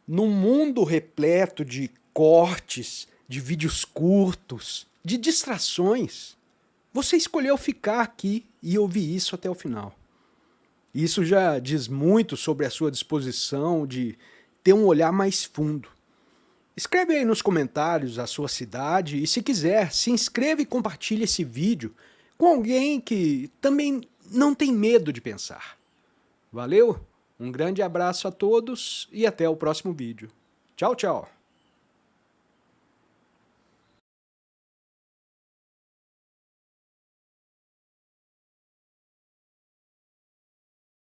Num mundo repleto de cortes, de vídeos curtos, de distrações, você escolheu ficar aqui e ouvir isso até o final. Isso já diz muito sobre a sua disposição de ter um olhar mais fundo. Escreve aí nos comentários a sua cidade e, se quiser, se inscreva e compartilhe esse vídeo com alguém que também não tem medo de pensar. Valeu? Um grande abraço a todos e até o próximo vídeo. Tchau, tchau!